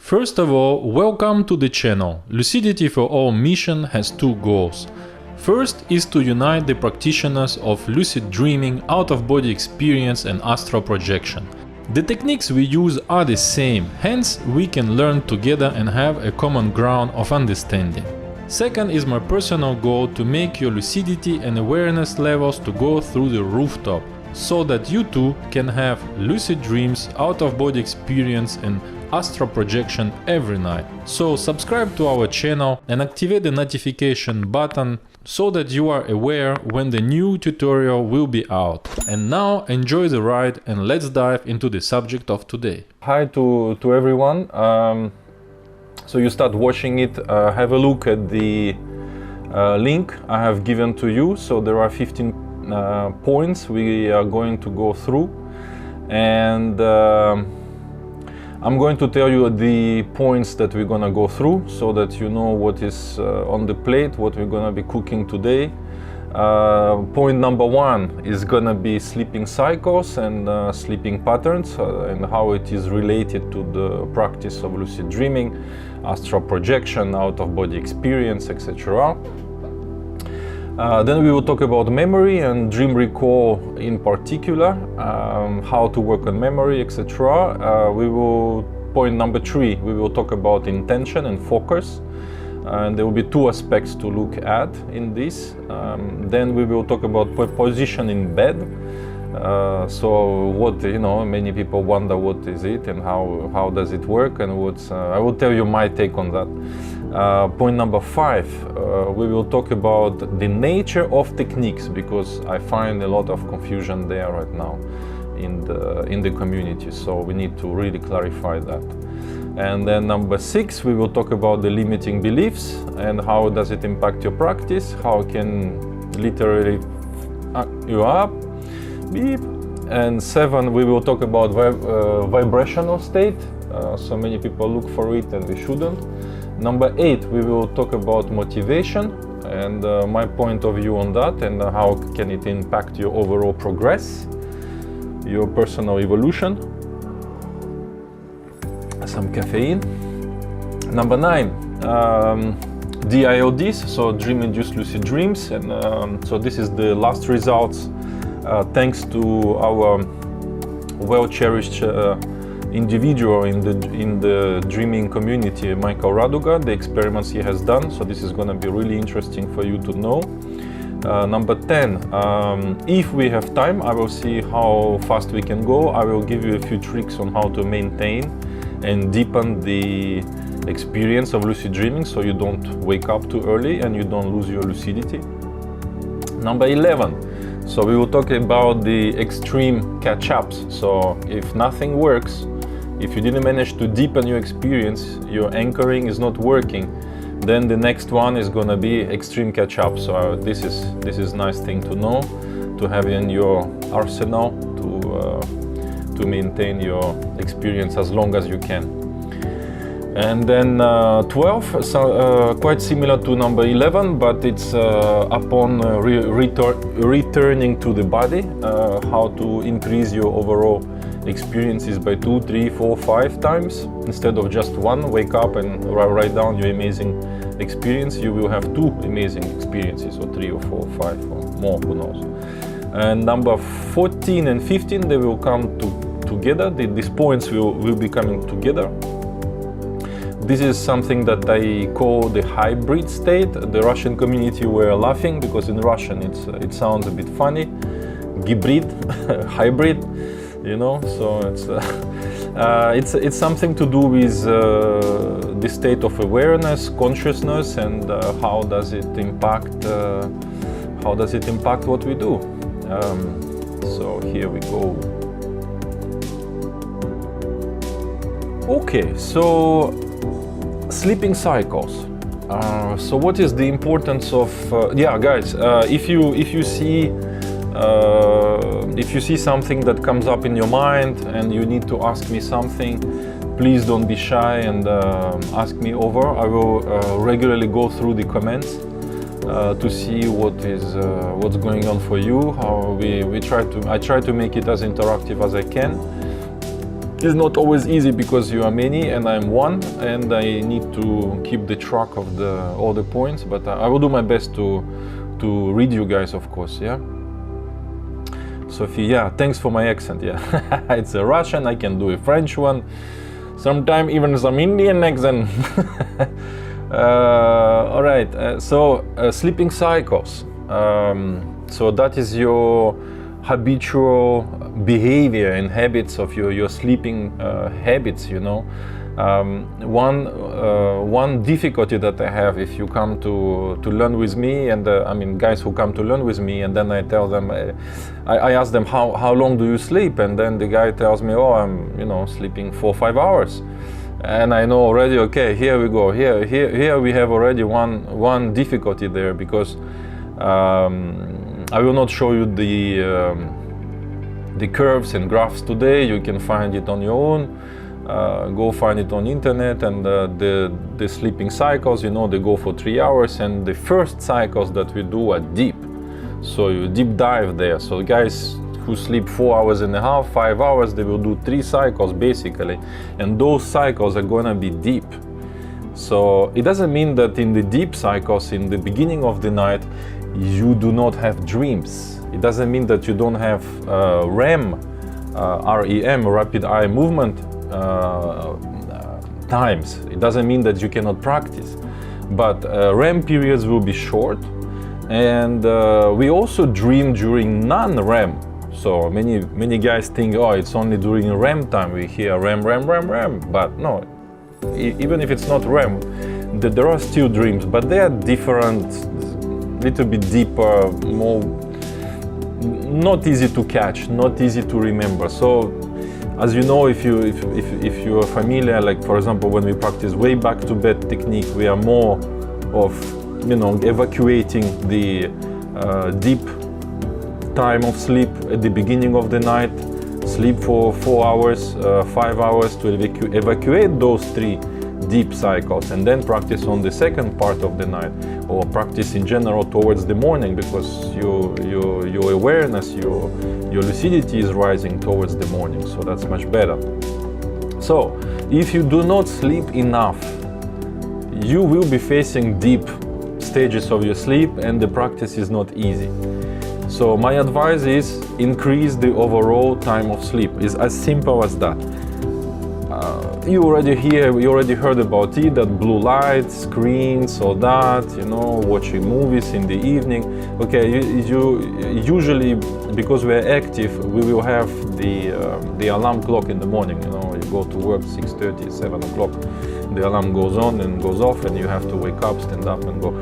First of all, welcome to the channel. Lucidity for All mission has two goals. First is to unite the practitioners of lucid dreaming, out-of-body experience and astral projection. The techniques we use are the same, hence we can learn together and have a common ground of understanding. Second is my personal goal to make your lucidity and awareness levels to go through the rooftop, so that you too can have lucid dreams, out-of-body experience and astral projection every night. So subscribe to our channel and activate the notification button so that you are aware when the new tutorial will be out. And now enjoy the ride and let's dive into the subject of today. Hi to everyone. So you start watching it, have a look at the link I have given to you. So there are 15 points we are going to go through, and I'm going to tell you the points that we're gonna go through so that you know what is on the plate, what we're gonna be cooking today. Point number one is gonna be sleeping cycles and sleeping patterns and how it is related to the practice of lucid dreaming, astral projection, out-of-body experience, etc. Then we will talk about memory and dream recall in particular, how to work on memory, etc. Point number three, we will talk about intention and focus. And there will be two aspects to look at in this. Then we will talk about position in bed. So what, many people wonder what is it and how does it work, and I will tell you my take on that. Point number five, we will talk about the nature of techniques, because I find a lot of confusion there right now in the community, so we need to really clarify that. And then number six, we will talk about the limiting beliefs and how does it impact your practice, how it can literally you up, beep. And seven, we will talk about vibrational state. So many people look for it and we shouldn't. Number eight, we will talk about motivation and my point of view on that and how can it impact your overall progress, your personal evolution. Some caffeine. Number nine, DIODs, so dream-induced lucid dreams, and so this is the last results thanks to our well-cherished individual in the dreaming community, Michael Raduga, the experiments he has done. So this is going to be really interesting for you to know. Number 10, if we have time, I will see how fast we can go. I will give you a few tricks on how to maintain and deepen the experience of lucid dreaming so you don't wake up too early and you don't lose your lucidity. Number 11, so we will talk about the extreme catch-ups. So if nothing works, if you didn't manage to deepen your experience, your anchoring is not working, then the next one is going to be extreme catch-up. So this is nice thing to know, to have in your arsenal to maintain your experience as long as you can. And then 12, so, quite similar to number 11, but it's upon returning to the body, how to increase your overall experiences by 2, 3, 4, 5 times. Instead of just one, wake up and write down your amazing experience. You will have 2 amazing experiences, or 3 or 4 or 5 or more, who knows. And number 14 and 15, they will come together. These points will be coming together. This is something that I call the hybrid state. The Russian community were laughing because in Russian it sounds a bit funny. Hybrid, hybrid, So it's something to do with the state of awareness, consciousness, and how does it impact what we do. So here we go. Okay, so sleeping cycles. So what is the importance of guys, if you see something that comes up in your mind and you need to ask me something, please don't be shy and ask me over. I will regularly go through the comments to see what's going on for you. How I try to make it as interactive as I can. It's not always easy because you are many and I'm one, and I need to keep the track of all the points, but I will do my best to read you guys, of course. Yeah, Sophie, yeah, thanks for my accent. Yeah, it's a Russian, I can do a French one, sometimes even some Indian accent. All right, so sleeping cycles. So that is your habitual behavior and habits of your sleeping habits, you know. One difficulty that I have if you come to learn with me, and I mean guys who come to learn with me, and then I tell them, I ask them how long do you sleep, and then the guy tells me, oh, I'm, you know, sleeping 4 or 5 hours, and I know already, okay, here we go, here we have already one difficulty there, because I will not show you the curves and graphs today. You can find it on your own. Go find it on internet, and the sleeping cycles, you know, they go for 3 hours, and the first cycles that we do are deep. So you deep dive there. So guys who sleep 4 hours and a half, 5 hours, they will do 3 cycles basically, and those cycles are gonna be deep. So it doesn't mean that in the deep cycles, in the beginning of the night, you do not have dreams. It doesn't mean that you don't have REM, REM, rapid eye movement times. It doesn't mean that you cannot practice, but REM periods will be short, and we also dream during non-REM. So many guys think, oh, it's only during REM time we hear REM, but no, even if it's not REM, there are still dreams, but they are different, little bit deeper, more not easy to catch, not easy to remember. So as you know, if you are familiar, like for example when we practice way back to bed technique, we are more of, you know, evacuating the deep time of sleep at the beginning of the night, sleep for 4 hours, 5 hours to evacuate those 3 deep cycles, and then practice on the second part of the night, or practice in general towards the morning, because your awareness, your lucidity is rising towards the morning, so that's much better. So if you do not sleep enough, you will be facing deep stages of your sleep, and the practice is not easy. So my advice is increase the overall time of sleep. It's as simple as that. You already heard about it, that blue light, screens, all that, you know, watching movies in the evening. Okay, you usually, because we are active, we will have the alarm clock in the morning, you know, you go to work 6:30, 7 o'clock, the alarm goes on and goes off, and you have to wake up, stand up and go.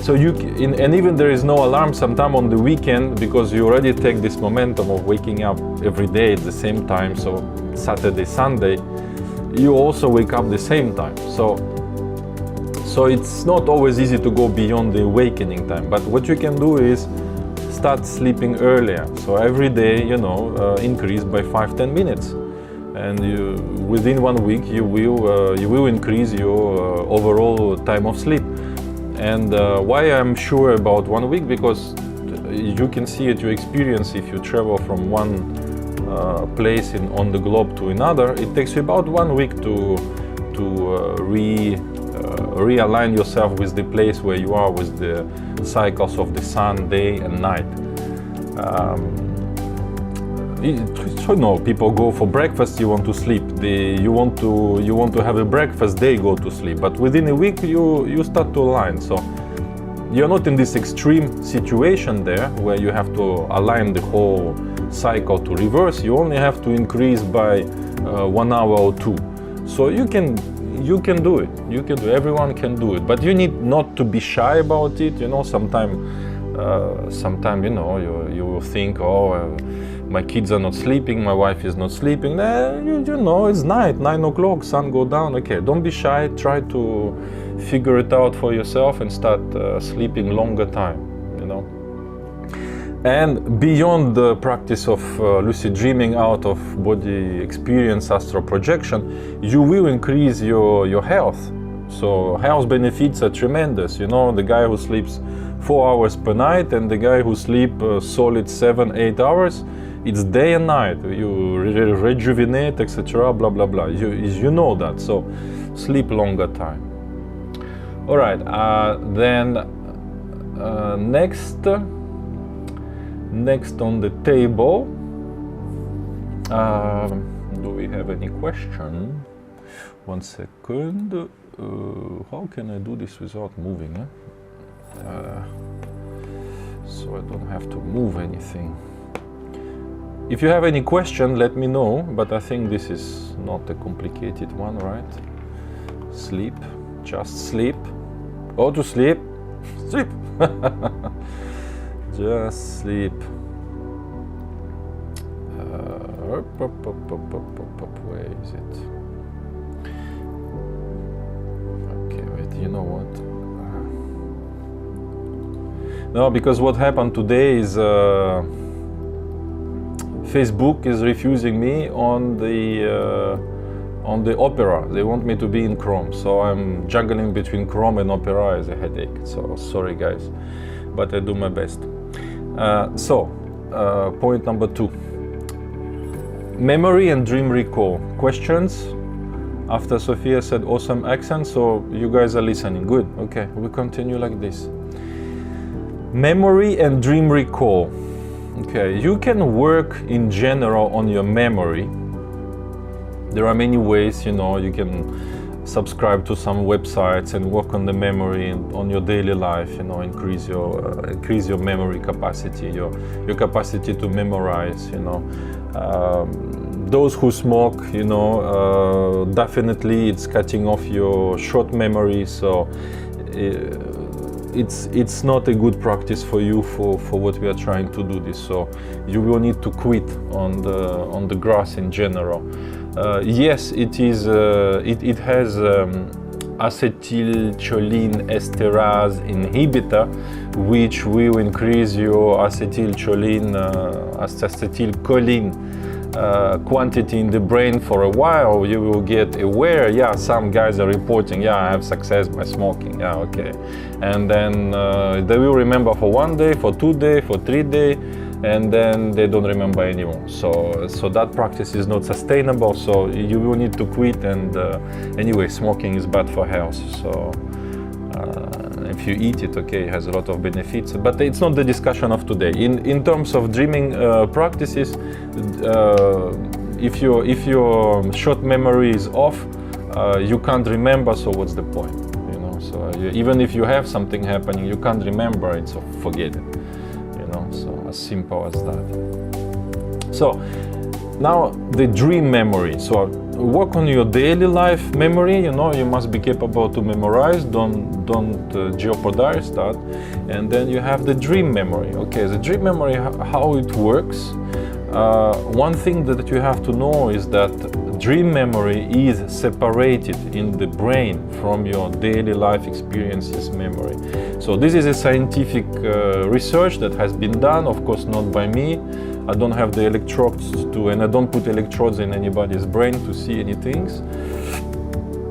So and even there is no alarm sometime on the weekend, because you already take this momentum of waking up every day at the same time, so Saturday, Sunday, you also wake up the same time. So it's not always easy to go beyond the awakening time, but what you can do is start sleeping earlier. So every day, you know, increase by 5-10 minutes, and within 1 week you will increase your overall time of sleep. And why I'm sure about 1 week, because you can see it, your experience, if you travel from one place on the globe to another, it takes you about 1 week to realign yourself with the place where you are, with the cycles of the sun, day and night. So no, people go for breakfast, you want to sleep. You want to have a breakfast, they go to sleep. But within a week, you start to align. So you're not in this extreme situation there where you have to align the whole cycle to reverse. You only have to increase by 1 hour or 2. So you can do it. Everyone can do it. But you need not to be shy about it. You know, sometime you know, you will think, oh, my kids are not sleeping, my wife is not sleeping. You know, it's night, 9 o'clock, sun go down. Okay, don't be shy. Try to figure it out for yourself and start sleeping longer time, you know. And beyond the practice of lucid dreaming, out of body experience, astral projection, you will increase your health. So health benefits are tremendous. You know, the guy who sleeps 4 hours per night and the guy who sleeps solid 7-8 hours, It's day and night. You rejuvenate, etc. Blah blah blah. You know that. So sleep longer time. All right. Then next on the table. Do we have any question? 1 second. How can I do this without moving? So I don't have to move anything. If you have any question, let me know, but I think this is not a complicated one, right? Sleep, just sleep. Go to sleep, sleep. Just sleep. Where is it? Okay, wait, you know what? No, because what happened today is Facebook is refusing me on the Opera. They want me to be in Chrome, so I'm juggling between Chrome and Opera as a headache. So sorry guys, but I do my best. Point number 2. Memory and dream recall. Questions? After Sophia said awesome accent, so you guys are listening. Good, okay, we continue like this. Memory and dream recall. Okay, you can work in general on your memory. There are many ways, you know, you can subscribe to some websites and work on the memory on your daily life, you know, increase your memory capacity, your capacity to memorize, you know. Those who smoke, you know, definitely it's cutting off your short memory, so it's not a good practice for you for what we are trying to do this. So you will need to quit on the grass in general. Yes, it is. It has acetylcholine esterase inhibitor, which will increase your acetylcholine quantity in the brain for a while. You will get aware. Yeah, some guys are reporting, yeah, I have success by smoking. Yeah, okay. And then they will remember for 1 day, for 2 days, for 3 days, and then they don't remember anymore. So that practice is not sustainable. So you will need to quit. And anyway, smoking is bad for health. So if you eat it, okay, it has a lot of benefits. But it's not the discussion of today. In terms of dreaming practices, if your short memory is off, you can't remember. So what's the point? You know. So even if you have something happening, you can't remember it. So forget it. So as simple as that. So now the dream memory. So work on your daily life memory. You know, you must be capable to memorize. Don't jeopardize that. And then you have the dream memory. Okay, the dream memory, how it works. One thing that you have to know is that dream memory is separated in the brain from your daily life experiences memory. So this is a scientific research that has been done, of course not by me. I don't have the electrodes and I don't put electrodes in anybody's brain to see any things.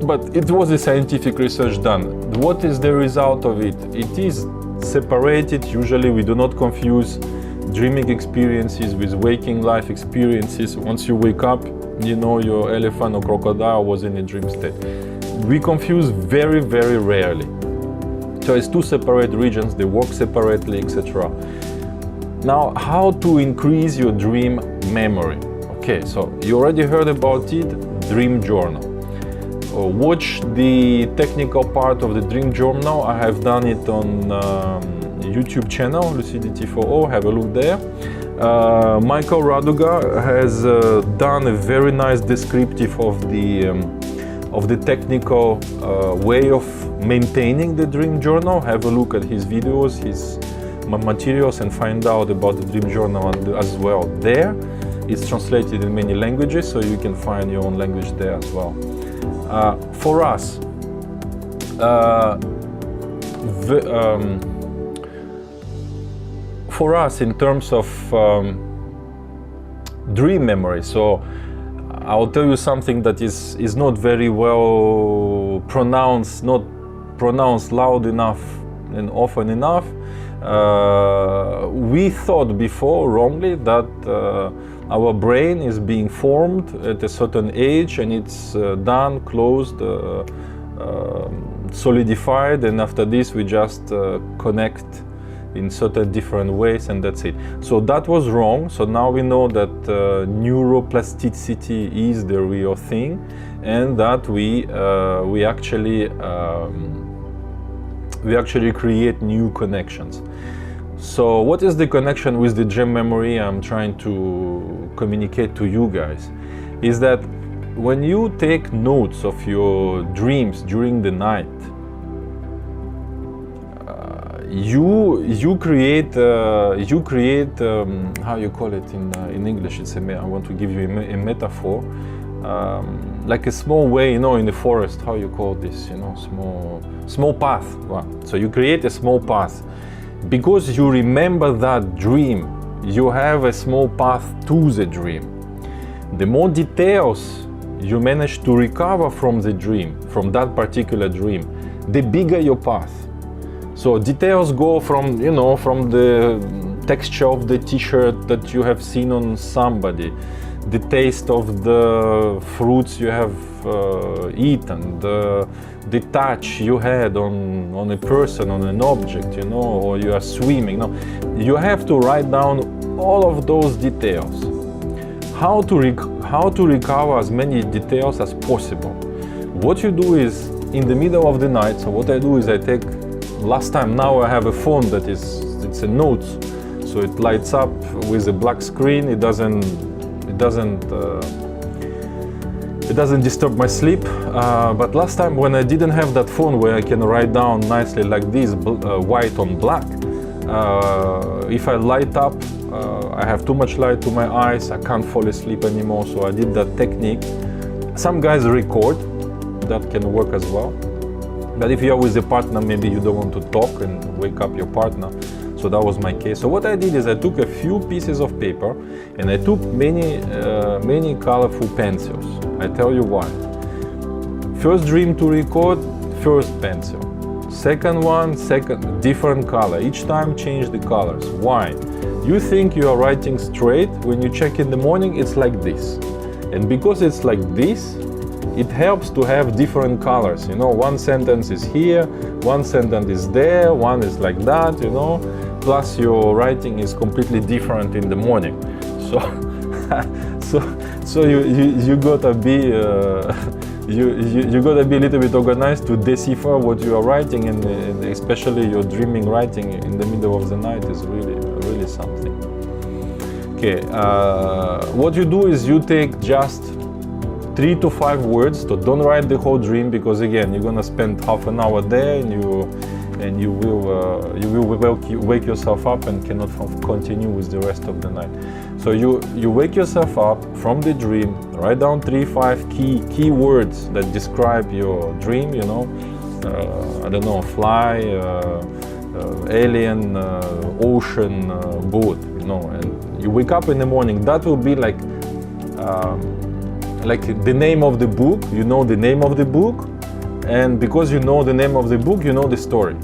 But it was a scientific research done. What is the result of it? It is separated. Usually we do not confuse dreaming experiences with waking life experiences. Once you wake up, you know your elephant or crocodile was in a dream state. We confuse very, very rarely. So it's 2 separate regions, they work separately, etc. Now, how to increase your dream memory? Okay, so you already heard about it, dream journal. Watch the technical part of the dream journal. I have done it on YouTube channel, Lucidity for All, have a look there. Michael Raduga has done a very nice descriptive of the technical way of maintaining the dream journal. Have a look at his videos, his materials, and find out about the dream journal as well there. It's translated in many languages, so you can find your own language there as well. For us, in terms of dream memory, so I'll tell you something that is not very well pronounced, not pronounced loud enough and often enough. We thought before wrongly that our brain is being formed at a certain age and it's done, closed, solidified, and after this we just connect in certain different ways and that's it. So that was wrong. So now we know that neuroplasticity is the real thing, and that we actually create new connections. So what is the connection with the dream memory I'm trying to communicate to you guys? Is that when you take notes of your dreams during the night, you create how you call it in English? I want to give you a metaphor, like a small way, in the forest. How you call this? Small path. Wow. So you create a small path because you remember that dream. You have a small path to the dream. The more details you manage to recover from the dream, from that particular dream, the bigger your path. So details go from, from the texture of the t-shirt that you have seen on somebody, the taste of the fruits you have eaten, the touch you had on a person, on an object, or you are swimming. No, you have to write down all of those details. How to recover as many details as possible. What you do is, in the middle of the night, so what I do is I take, last time, now I have a phone that it's a notes, so it lights up with a black screen. It doesn't disturb my sleep. But last time when I didn't have that phone where I can write down nicely like this, white on black, if I light up, I have too much light to my eyes, I can't fall asleep anymore, so I did that technique. Some guys record, that can work as well. But if you're with a partner, maybe you don't want to talk and wake up your partner. So that was my case. So what I did is I took a few pieces of paper and I took many colorful pencils. I tell you why. First dream to record, first pencil. Second one, different color. Each time change the colors. Why? You think you are writing straight. When you check in the morning, it's like this. And because it's like this, it helps to have different colors. One sentence is here, one sentence is there, one is like that, Plus your writing is completely different in the morning. So you gotta be you gotta be a little bit organized to decipher what you are writing, and especially your dreaming writing in the middle of the night is really something. Okay, what you do is you take just 3 to 5 words. So don't write the whole dream, because again you're gonna spend half an hour there and you will wake yourself up and cannot continue with the rest of the night. So you wake yourself up from the dream, write down 3-5 key words that describe your dream. I don't know, fly, alien, ocean, boat. And you wake up in the morning. That will be like the name of the book. The name of the book, and because you know the name of the book, you know the story,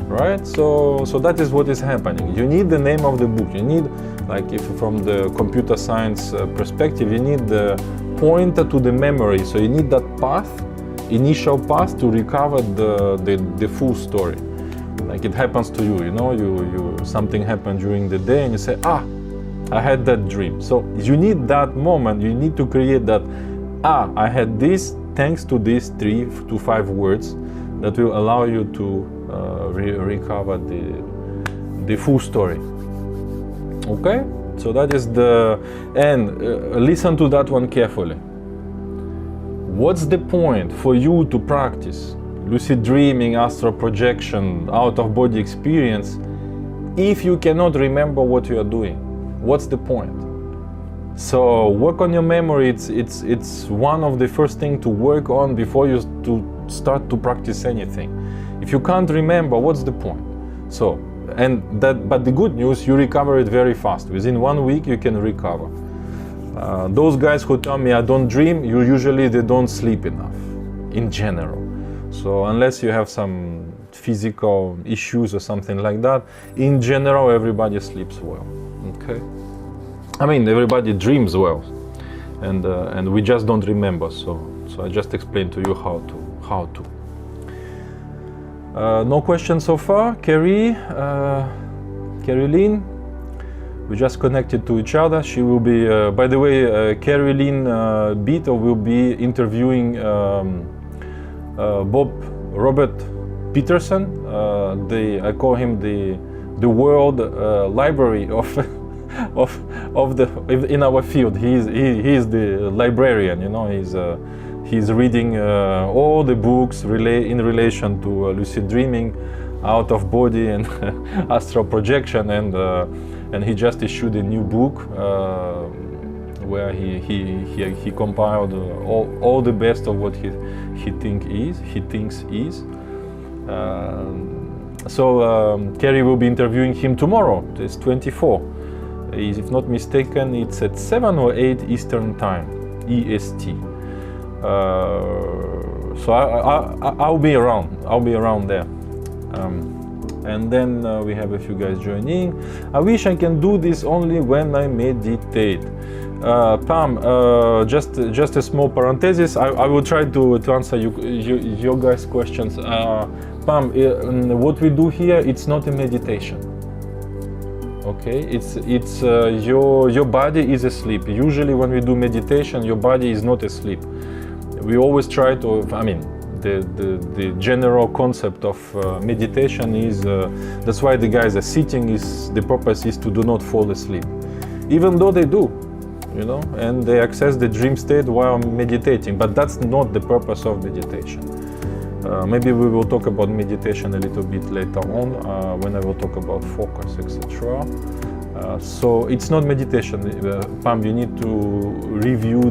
right? So that is what is happening. You need the name of the book. You need, like, if from the computer science perspective, you need the pointer to the memory. So you need that path, initial path, to recover the full story. Like it happens to you. You something happened during the day and you say, I had that dream. So you need that moment. You need to create that. I had this thanks to these 3 to 5 words that will allow you to recover the full story. Okay? So that is listen to that one carefully. What's the point for you to practice lucid dreaming, astral projection, out-of-body experience if you cannot remember what you are doing? What's the point? So work on your memory. It's one of the first things to work on before you start to practice anything. If you can't remember, what's the point? But the good news, you recover it very fast. Within 1 week, you can recover. Those guys who tell me I don't dream, they don't sleep enough, in general. So unless you have some physical issues or something like that, in general everybody sleeps well. Okay, I mean everybody dreams well, and we just don't remember. So I just explained to you how to. No questions so far. Carrie Lynn, we just connected to each other. She will be, by the way, Carrie Lynn Beato will be interviewing Robert Peterson. I call him the world library of in our field. He is the librarian. You know, he's reading all the books in relation to lucid dreaming, out of body, and astral projection, and he just issued a new book where he compiled all the best of what he thinks is. So Kerry will be interviewing him tomorrow. It's 24. If not mistaken, it's at 7 or 8 Eastern Time, EST. So I'll be around. I'll be around there. And then we have a few guys joining. I wish I can do this only when I meditate. Pam, just a small parenthesis. I will try to answer your guys' questions. Pam, what we do here, it's not a meditation. Okay, it's your body is asleep. Usually when we do meditation, your body is not asleep. We always try to, I mean, the general concept of meditation is, that's why the guys are sitting, the purpose is to do not fall asleep. Even though they do, you know, and they access the dream state while meditating, but that's not the purpose of meditation. Maybe we will talk about meditation a little bit later on, when I will talk about focus, etc. So it's not meditation. Pam, you need to review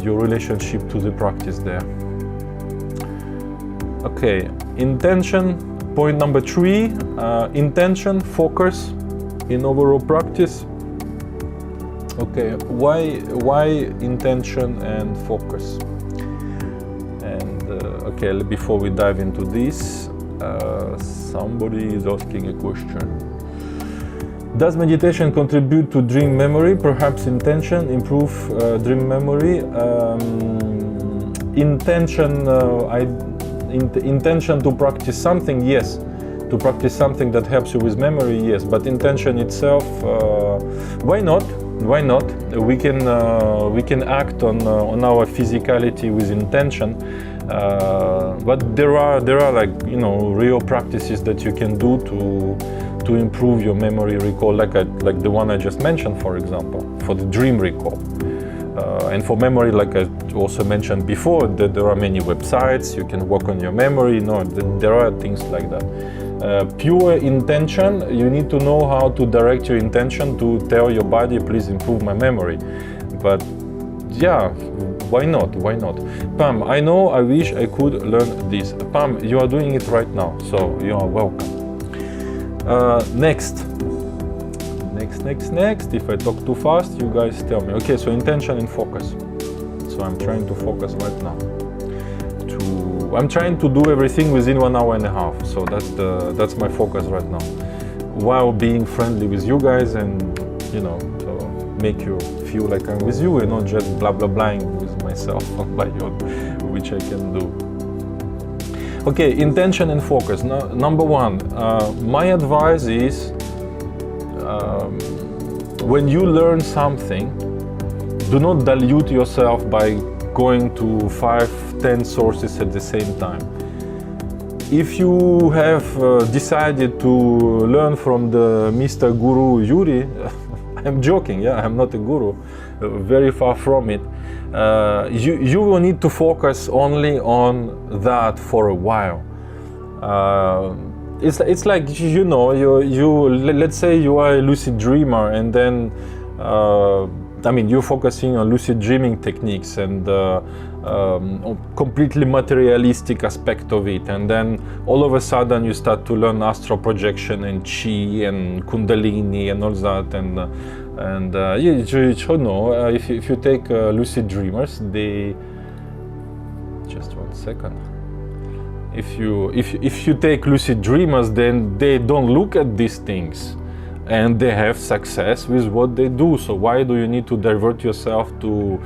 your relationship to the practice there. Okay, intention, point number 3, intention, focus in overall practice. Okay, why intention and focus? And okay, before we dive into this, somebody is asking a question. Does meditation contribute to dream memory? Perhaps intention improve dream memory? Intention to practice something, yes. To practice something that helps you with memory, yes. But intention itself, why not? Why not? We can act on our physicality with intention, but there are like, you know, real practices that you can do to improve your memory recall, like the one I just mentioned, for example, for the dream recall. And for memory, like I also mentioned before, that there are many websites, you can work on your memory, there are things like that. Pure intention, you need to know how to direct your intention to tell your body, please improve my memory. But yeah, why not? Pam, I know, I wish I could learn this. Pam, you are doing it right now, so you are welcome. Next. If I talk too fast, you guys tell me. Okay, so intention and focus. So I'm trying to focus right now. I'm trying to do everything within 1 hour and a half. So that's my focus right now. While being friendly with you guys and, you know, to make you feel like I'm with you and not just blah blah blahing with myself on my own, which I can do. Okay, intention and focus. Now, number 1, my advice is, when you learn something, do not dilute yourself by going to 5-10 sources at the same time. If you have decided to learn from the Mr. Guru Yuri, I'm joking, yeah, I'm not a guru, very far from it. You will need to focus only on that for a while. It's like, you know, let's say you are a lucid dreamer, and then I mean, you're focusing on lucid dreaming techniques and completely materialistic aspect of it, and then all of a sudden you start to learn astral projection and chi and kundalini and all that, and you know, if you take lucid dreamers, they just 1 second. if you take lucid dreamers, then they don't look at these things and they have success with what they do. So why do you need to divert yourself to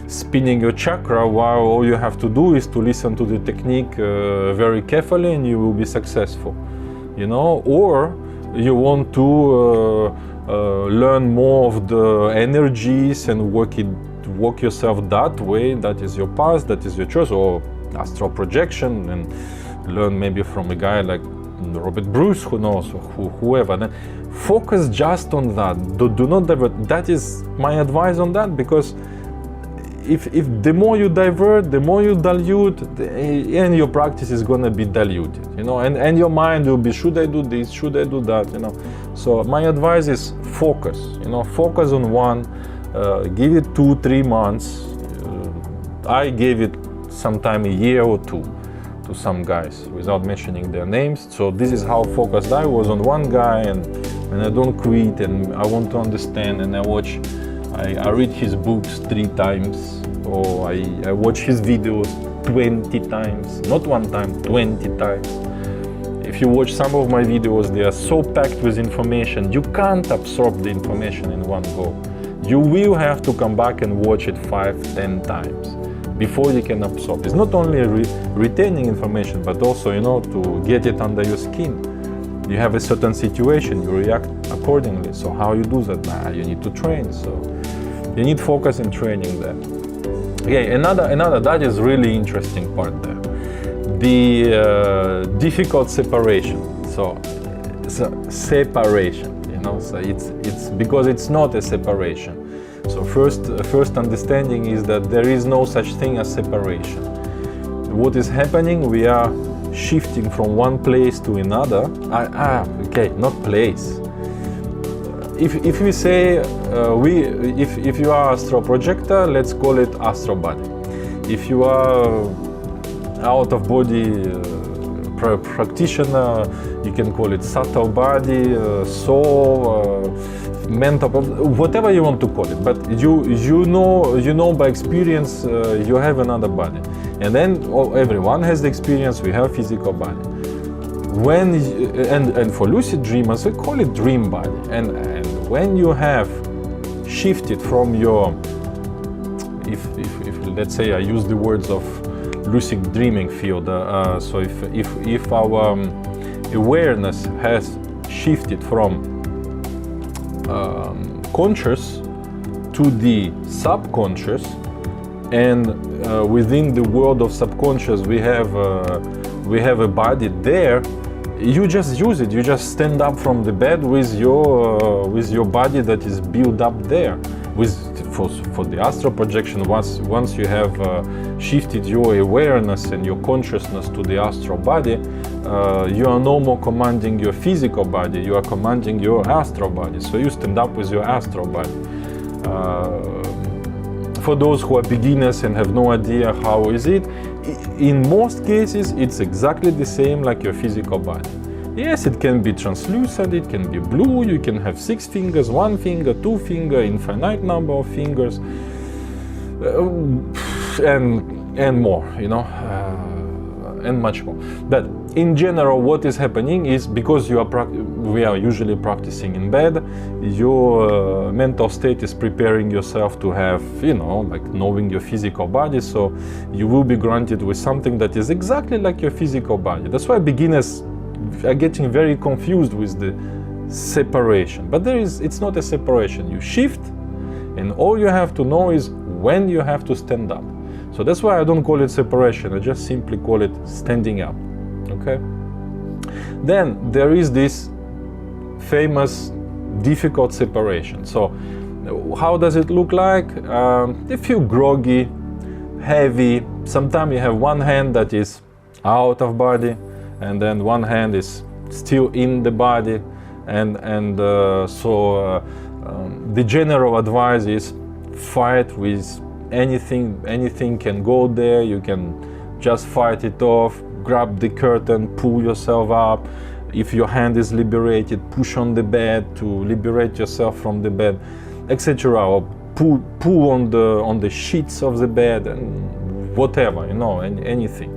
spinning your chakra while all you have to do is to listen to the technique very carefully and you will be successful, you know? Or you want to learn more of the energies and work yourself that way. That is your path, that is your choice. Or astral projection and learn maybe from a guy like Robert Bruce, who knows, or whoever. Then focus just on that. Do not divert. That is my advice on that, because if the more you divert, the more you dilute, and your practice is gonna be diluted, you know, and your mind will be, should I do this, should I do that, you know. So my advice is focus, you know, focus on one, give it 2-3 months. I gave it sometime a year or two to some guys without mentioning their names. So this is how focused I was on one guy, and I don't quit, and I want to understand, and I read his books 3 times, or I watch his videos 20 times, not one time, 20 times. If you watch some of my videos, they are so packed with information, you can't absorb the information in one go. You will have to come back and watch it 5-10 times before you can absorb. It's not only retaining information, but also, you know, to get it under your skin. You have a certain situation, you react accordingly. So how you do that? You need to train. So you need focus and training there. Okay, another that is really interesting part there. The difficult separation. So separation, you know. So it's because it's not a separation. So first understanding is that there is no such thing as separation. What is happening? We are shifting from one place to another. Okay, not place. If we say if you are astral projector, let's call it astral body. If you are out of body practitioner, you can call it subtle body, soul, mental, whatever you want to call it. But you know by experience you have another body, and then everyone has the experience. We have physical body. And for lucid dreamers, we call it dream body. And when you have shifted from your, if let's say I use the words of lucid dreaming field, so if our awareness has shifted from conscious to the subconscious, and within the world of subconscious we have a body there, you just use it. You just stand up from the bed with your body that is built up there. For the astral projection, once you have shifted your awareness and your consciousness to the astral body, you are no more commanding your physical body, you are commanding your astral body. So you stand up with your astral body. For those who are beginners and have no idea how is it, in most cases it's exactly the same like your physical body. Yes, it can be translucent, it can be blue, you can have 6 fingers, 1 finger, 2 finger, infinite number of fingers, and more, you know, and much more. But in general, what is happening is, because we are usually practicing in bed, your mental state is preparing yourself to have, you know, like knowing your physical body. So you will be granted with something that is exactly like your physical body. That's why beginners are getting very confused with the separation. But it's not a separation. You shift, and all you have to know is when you have to stand up. So that's why I don't call it separation, I just simply call it standing up, okay? Then there is this famous difficult separation. So how does it look like? You feel groggy, heavy. Sometimes you have one hand that is out of body, and then one hand is still in the body. So the general advice is fight with anything can go there. You can just fight it off, grab the curtain, pull yourself up. If your hand is liberated, push on the bed to liberate yourself from the bed, etc. Or pull on the sheets of the bed, and whatever, you know, anything.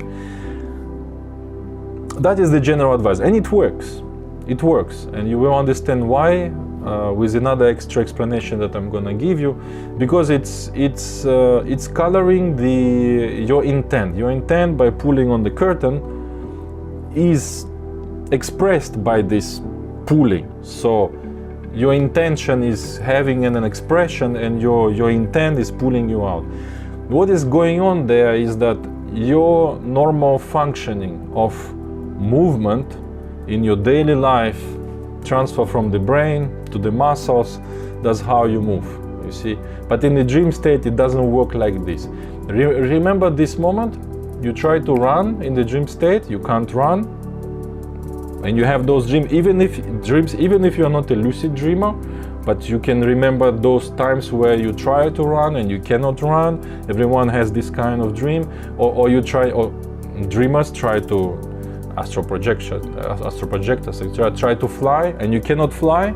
that is the general advice, and it works. It works, and you will understand why with another extra explanation that I'm gonna give you, because it's coloring your intent. Your intent by pulling on the curtain is expressed by this pulling. So your intention is having an expression, and your intent is pulling you out. What is going on there is that your normal functioning of movement in your daily life transfer from the brain to the muscles. That's how you move, you see. But in the dream state, it doesn't work like this. Remember this moment? You try to run in the dream state, you can't run, and you have those dreams. Even if you're not a lucid dreamer, but you can remember those times where you try to run and you cannot run. Everyone has this kind of dream, or dreamers try to astral projectors try to fly and you cannot fly.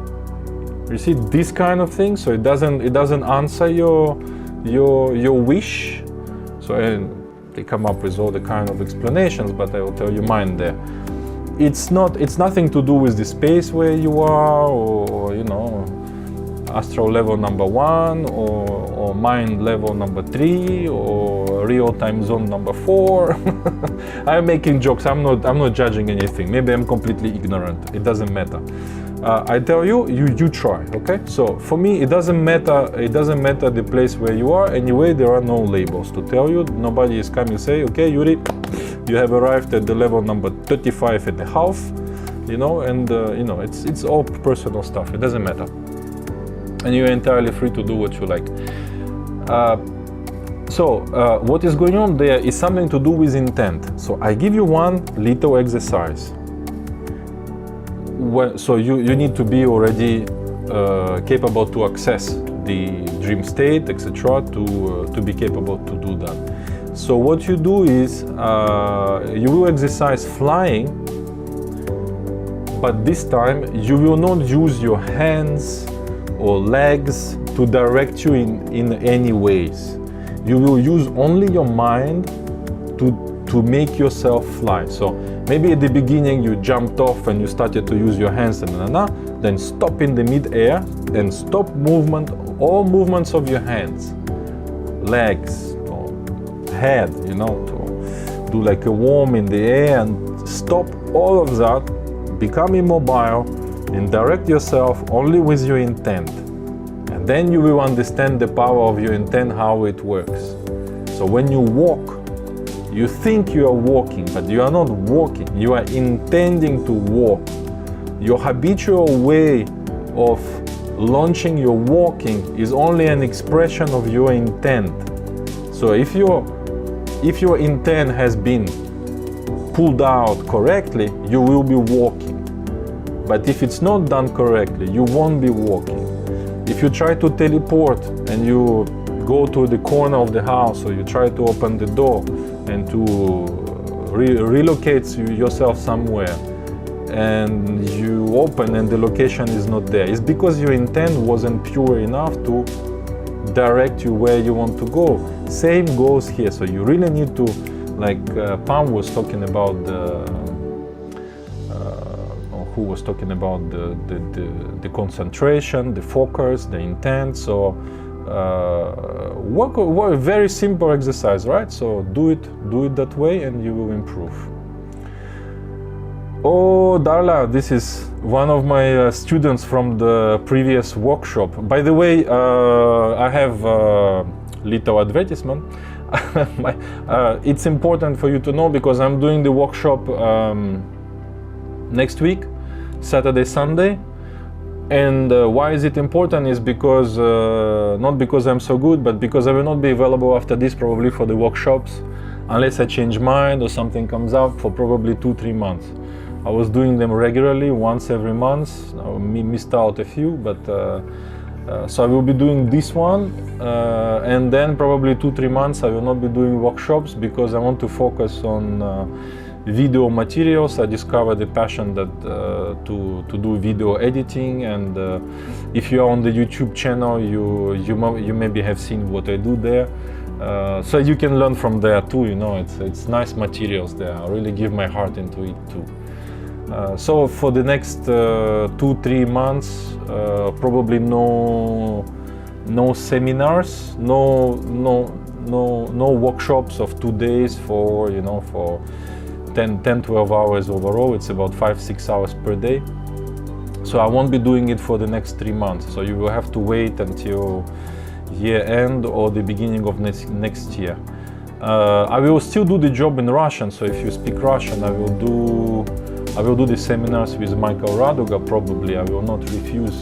You see this kind of thing, so it doesn't answer your wish. So and they come up with all the kind of explanations, but I will tell you mine there. It's nothing to do with the space where you are, or you know, astral level number 1, or mind level number 3, or real time zone number 4. I'm making jokes. I'm not judging anything. Maybe I'm completely ignorant. It doesn't matter. I tell you, you try. Okay. So for me, it doesn't matter. It doesn't matter the place where you are. Anyway, there are no labels to tell you. Nobody is coming to say, okay, Yuri, you have arrived at the level number 35 and a half. You know, and you know, it's all personal stuff. It doesn't matter. And you're entirely free to do what you like. What is going on there is something to do with intent. So I give you one little exercise. So you need to be already capable to access the dream state, etc., to be capable to do that. So what you do is you will exercise flying, but this time you will not use your hands or legs to direct you in any ways. You will use only your mind to make yourself fly. So maybe at the beginning you jumped off and you started to use your hands, then stop in the mid-air, then stop movement, all movements of your hands, legs, or head, you know, to do like a worm in the air, and stop all of that, become immobile, and direct yourself only with your intent. And then you will understand the power of your intent, how it works. So when you walk, you think you are walking, but you are not walking. You are intending to walk. Your habitual way of launching your walking is only an expression of your intent. So if your intent has been pulled out correctly, you will be walking. But if it's not done correctly, you won't be walking. If you try to teleport and you go to the corner of the house, or you try to open the door and to relocate yourself somewhere, and you open and the location is not there, it's because your intent wasn't pure enough to direct you where you want to go. Same goes here. So you really need to, like Pam was talking about who was talking about the concentration, the focus, the intent. So work a very simple exercise, right? So do it that way and you will improve. Oh, Darla, this is one of my students from the previous workshop. By the way, I have a little advertisement. It's important for you to know, because I'm doing the workshop next week, Saturday, Sunday. And why is it important is because, not because I'm so good, but because I will not be available after this probably for the workshops, unless I change mind or something comes up, for probably 2-3 months. I was doing them regularly, once every month. I missed out a few, but so I will be doing this one, and then probably 2-3 months I will not be doing workshops, because I want to focus on video materials. I discovered a passion that to do video editing, and if you are on the YouTube channel, you maybe have seen what I do there. So you can learn from there too, you know, it's nice materials there. I really give my heart into it too. So for the next 2-3 months, probably no seminars, no workshops of 2 days for, you know, for 10-12 hours overall. It's about 5-6 hours per day. So I won't be doing it for the next 3 months. So you will have to wait until year end or the beginning of next year. I will still do the job in Russian. So if you speak Russian, I will do the seminars with Michael Raduga. Probably I will not refuse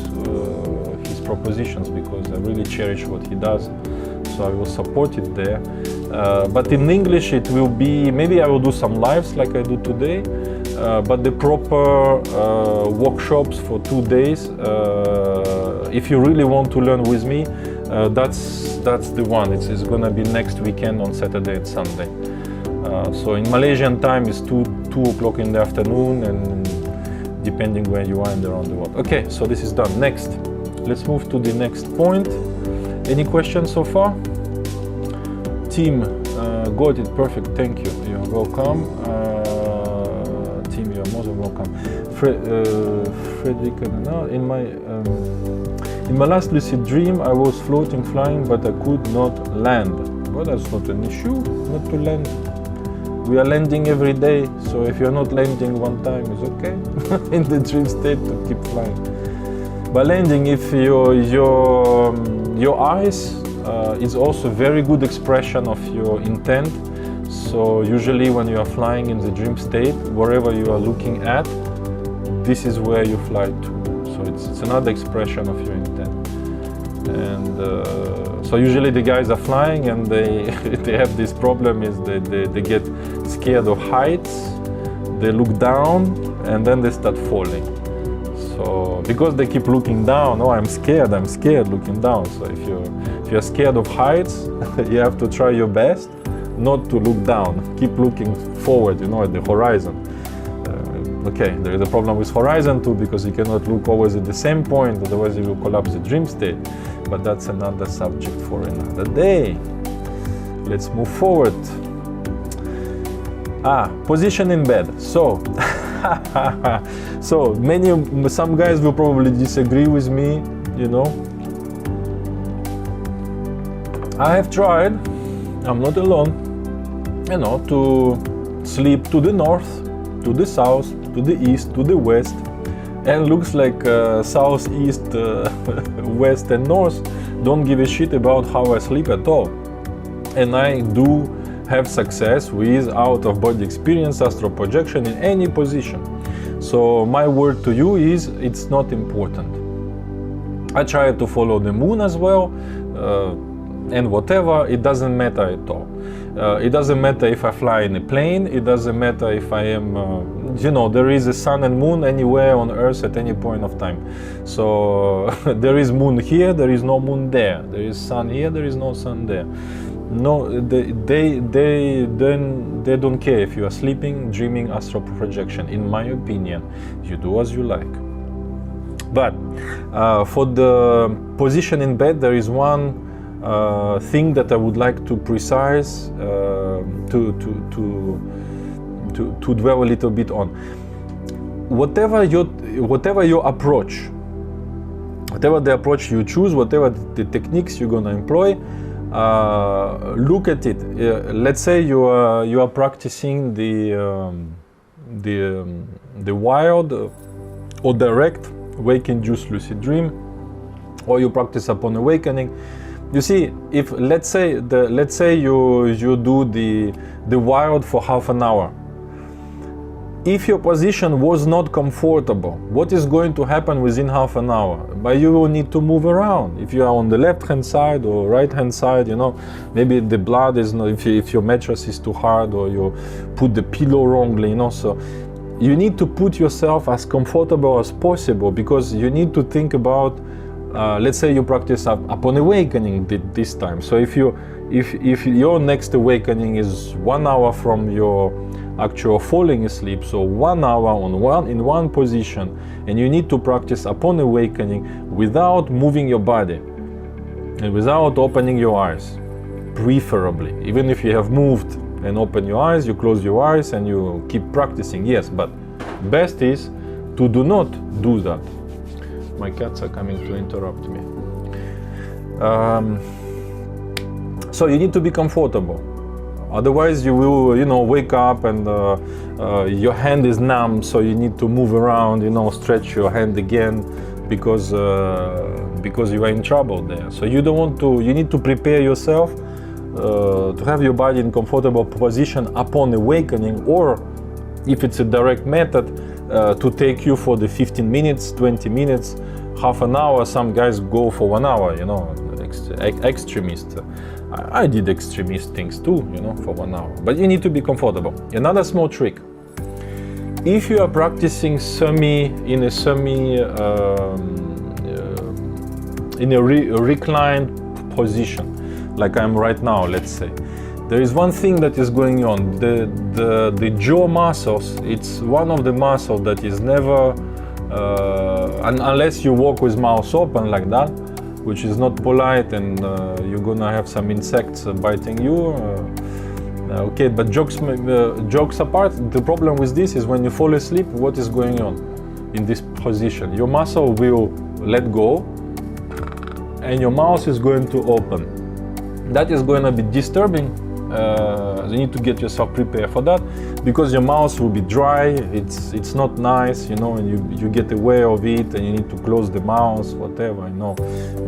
his propositions because I really cherish what he does. So I will support it there. But in English it will be, maybe I will do some lives like I do today, but the proper workshops for 2 days, if you really want to learn with me, that's the one. It's gonna be next weekend on Saturday and Sunday. So in Malaysian time it's 2 o'clock in the afternoon, and depending where you are and around the world. Okay, so this is done. Next, let's move to the next point. Any questions so far? Team, got it, perfect, thank you. You're welcome. Team, you're more than welcome. Frederick, in my last lucid dream, I was floating, flying, but I could not land. Well, that's not an issue, not to land. We are landing every day, so if you're not landing one time, it's okay. In the dream state to keep flying. But landing, if your eyes is also a very good expression of your intent. So usually when you are flying in the dream state, wherever you are looking at, this is where you fly to. So it's another expression of your intent. And so usually the guys are flying and they have this problem is they get scared of heights, they look down and then they start falling. So because they keep looking down, oh, I'm scared looking down. So if you're scared of heights, you have to try your best not to look down. Keep looking forward, you know, at the horizon. Okay, there is a problem with horizon too, because you cannot look always at the same point, otherwise you will collapse the dream state. But that's another subject for another day. Let's move forward. Position in bed. So, some guys will probably disagree with me, you know. I have tried, I'm not alone, you know, to sleep to the north, to the south, to the east, to the west, and looks like south, east, west and north don't give a shit about how I sleep at all. And I do have success with out-of-body experience, astral projection in any position. So my word to you is, it's not important. I try to follow the moon as well, and whatever, it doesn't matter at all. It doesn't matter if I fly in a plane, it doesn't matter if I am, you know, there is a sun and moon anywhere on earth at any point of time. So there is moon here, there is no moon there. There is sun here, there is no sun there. No, they don't care if you are sleeping, dreaming, astral projection. In my opinion, you do as you like. But for the position in bed, there is one thing that I would like to precise, to dwell a little bit on. Whatever your approach, whatever the approach you choose, whatever the techniques you're gonna employ, look at it. Let's say you are practicing the wild or direct wake-induced lucid dream, or you practice upon awakening. You see, if let's say you do the wild for half an hour. If your position was not comfortable, what is going to happen within half an hour? But you will need to move around. If you are on the left-hand side or right-hand side, you know, maybe the blood is not, if your mattress is too hard or you put the pillow wrongly, you know, so you need to put yourself as comfortable as possible, because you need to think about, let's say you practice upon awakening this time. So if your next awakening is 1 hour from your actual falling asleep, so 1 hour in one position, and you need to practice upon awakening without moving your body and without opening your eyes. preferably. Even if you have moved and open your eyes, you close your eyes and you keep practicing, yes, but best is to do not do that. My cats are coming to interrupt me. So you need to be comfortable. Otherwise you will, you know, wake up and your hand is numb, so you need to move around, you know, stretch your hand again because you are in trouble there. So you don't want to, you need to prepare yourself to have your body in comfortable position upon awakening, or if it's a direct method, to take you for the 15 minutes, 20 minutes, half an hour. Some guys go for 1 hour, you know, extremist. I did extremist things too, you know, for 1 hour. But you need to be comfortable. Another small trick. If you are practicing in a reclined position, like I'm right now, let's say, there is one thing that is going on. The jaw muscles, it's one of the muscles that is never, unless you walk with mouth open like that, which is not polite, and you're gonna have some insects biting you. Okay, but jokes apart, the problem with this is when you fall asleep, what is going on in this position? Your muscle will let go and your mouth is going to open. That is going to be disturbing. You need to get yourself prepared for that, because your mouth will be dry. It's not nice, you know, and you get aware of it, and you need to close the mouth, whatever, you know,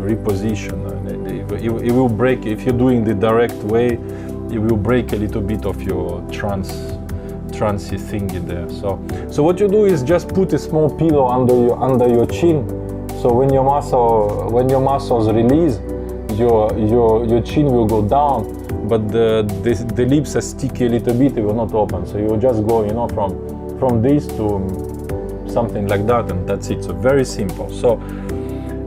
reposition. It will break if you're doing the direct way. It will break a little bit of your trancey thingy there. So what you do is just put a small pillow under your chin. So when your muscles release, your chin will go down, but the lips are sticky a little bit. It will not open. So you will just go, you know, from this to something like that, and that's it. So very simple. So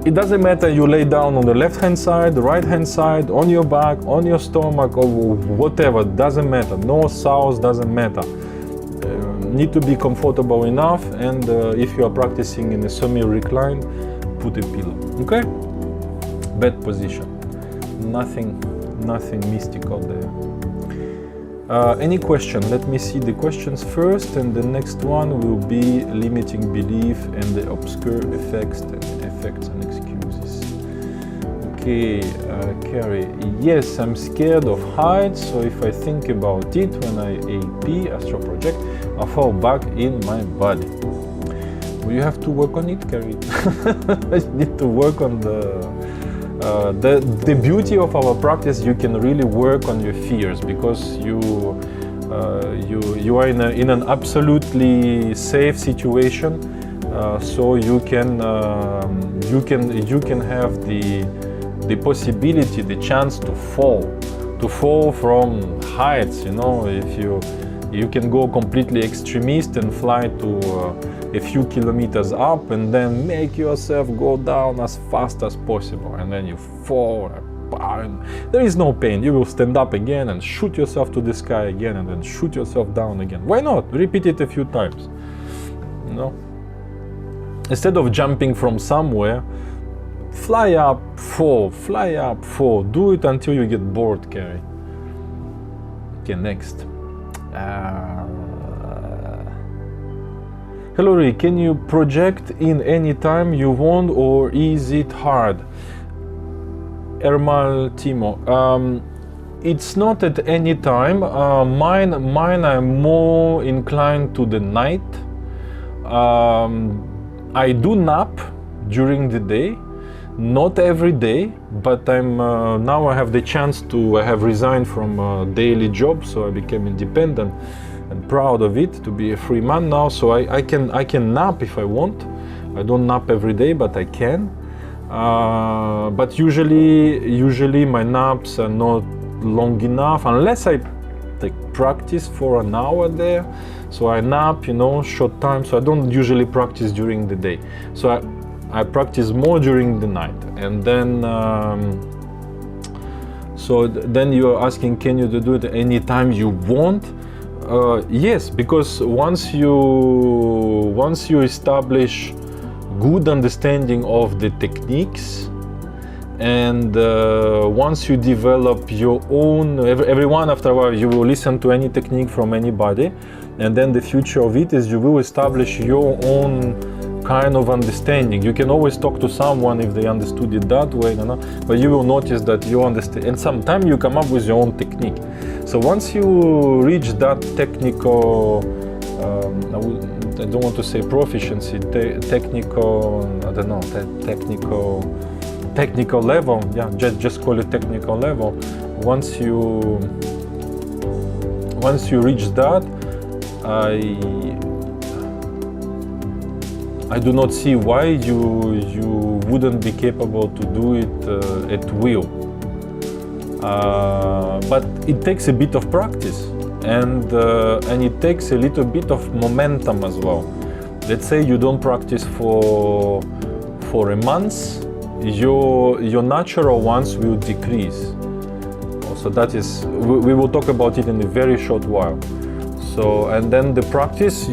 it doesn't matter you lay down on the left hand side, the right hand side, on your back, on your stomach, or whatever. Doesn't matter. North, south, doesn't matter. Need to be comfortable enough, and if you are practicing in a semi-recline, put a pillow. Okay? Bed position. Nothing mystical there. Any question? Let me see the questions first, and the next one will be limiting belief and the obscure effects and excuses. Okay, Carrie. Yes, I'm scared of heights, so if I think about it when I AP, astral project, I fall back in my body. Well, you have to work on it, Carrie. You need to work on the beauty of our practice. You can really work on your fears, because you are in an absolutely safe situation, so you can have the possibility, the chance to fall from heights. You know, if you can go completely extremist and fly to a few kilometers up, and then make yourself go down as fast as possible, and then you fall, and there is no pain. You will stand up again and shoot yourself to the sky again, and then shoot yourself down again. Why not? Repeat it a few times, you know? Instead of jumping from somewhere, fly up, fall, fly up, fall. Do it until you get bored, Carrie. Okay, next. Hello, Rick. Can you project in any time you want, or is it hard? Ermal Timo. It's not at any time. Mine I'm more inclined to the night. I do nap during the day, not every day, but now I have the chance to. I have resigned from a daily job, so I became independent and proud of it, to be a free man now. So I can nap if I want. I don't nap every day, but I can. But usually my naps are not long enough, unless I take practice for an hour there. So I nap, you know, short time. So I don't usually practice during the day. So I practice more during the night, and then. So then you're asking, can you do it anytime you want? Yes, because once you establish good understanding of the techniques And once you develop your own, everyone after a while you will listen to any technique from anybody, and then the future of it is you will establish your own kind of understanding. You can always talk to someone if they understood it that way, you know, but you will notice that you understand, and sometimes you come up with your own technique. So once you reach that technical, I don't want to say proficiency, technical, I don't know, technical level, yeah, just call it technical level. Once you reach that, I do not see why you wouldn't be capable to do it at will. But it takes a bit of practice, and it takes a little bit of momentum as well. Let's say you don't practice for a month, your natural ones will decrease. So that is, we will talk about it in a very short while. So, and then the practice,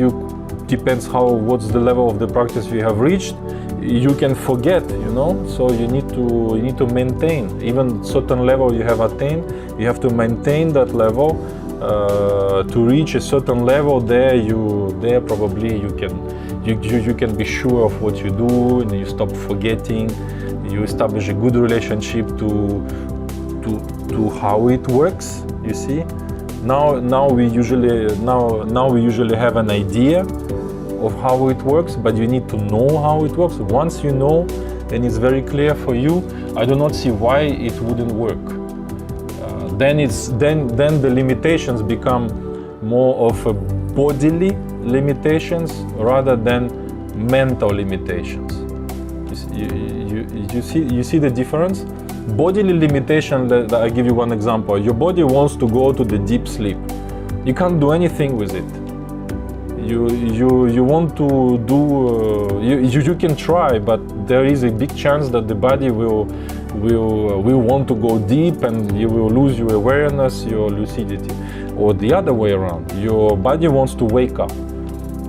depends what's the level of the practice you have reached. You can forget, you know, so you need to maintain. Even certain level you have attained, you have to maintain that level to reach a certain level. There probably you can be sure of what you do, and you stop forgetting. You establish a good relationship to how it works. You see, now we usually have an idea of how it works, but you need to know how it works. Once you know, and it's very clear for you, I do not see why it wouldn't work. Then the limitations become more of a bodily limitations rather than mental limitations. You see the difference? Bodily limitation, I give you one example. Your body wants to go to the deep sleep. You can't do anything with it. You want to do, you can try, but there is a big chance that the body will want to go deep, and you will lose your awareness, your lucidity. Or the other way around, your body wants to wake up.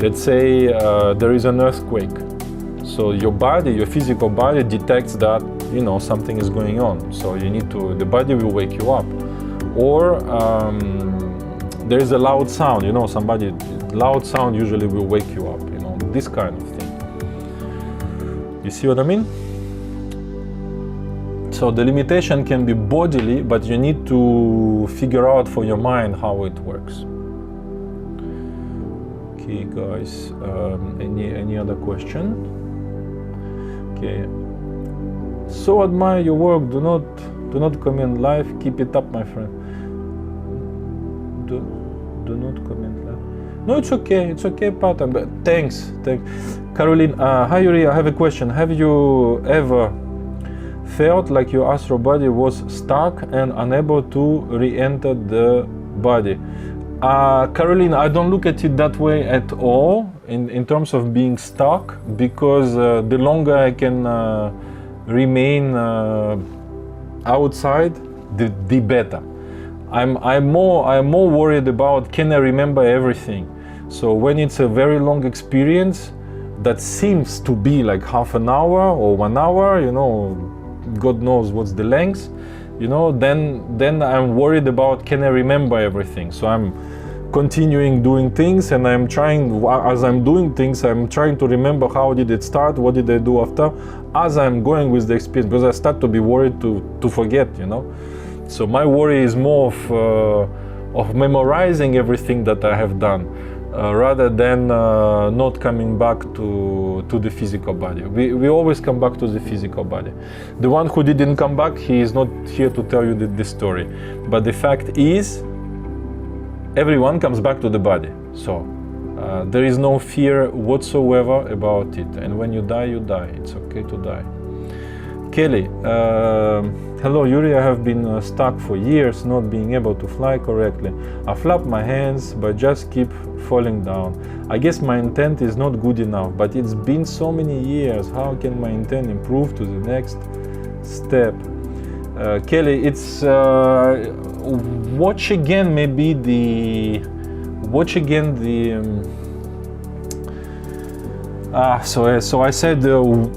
Let's say there is an earthquake. So your body, your physical body detects that, you know, something is going on. So the body will wake you up. Or there is a loud sound, you know, loud sound usually will wake you up, you know, this kind of thing. You see what I mean? So the limitation can be bodily, but you need to figure out for your mind how it works. Okay, guys, any other question? Okay. So admire your work. Do not comment live. Keep it up, my friend. Do not comment live. No, it's okay, Pat. Thanks. Caroline, hi Yuri, I have a question. Have you ever felt like your astral body was stuck and unable to re-enter the body? Caroline, I don't look at it that way at all in terms of being stuck, because the longer I can remain outside, the better. I'm more worried about, can I remember everything? So when it's a very long experience that seems to be like half an hour or 1 hour, you know, God knows what's the length, you know, then I'm worried about, can I remember everything? So I'm continuing doing things, and I'm trying, as I'm doing things, I'm trying to remember how did it start, what did I do after, as I'm going with the experience, because I start to be worried to forget, you know. So my worry is more of memorizing everything that I have done, rather than not coming back to the physical body. We always come back to the physical body. The one who didn't come back, he is not here to tell you this story. But the fact is, everyone comes back to the body. So there is no fear whatsoever about it. And when you die, you die. It's okay to die. Kelly, hello Yuri, I have been stuck for years, not being able to fly correctly. I flap my hands, but just keep falling down. I guess my intent is not good enough, but it's been so many years. How can my intent improve to the next step? Kelly, it's watch again So I said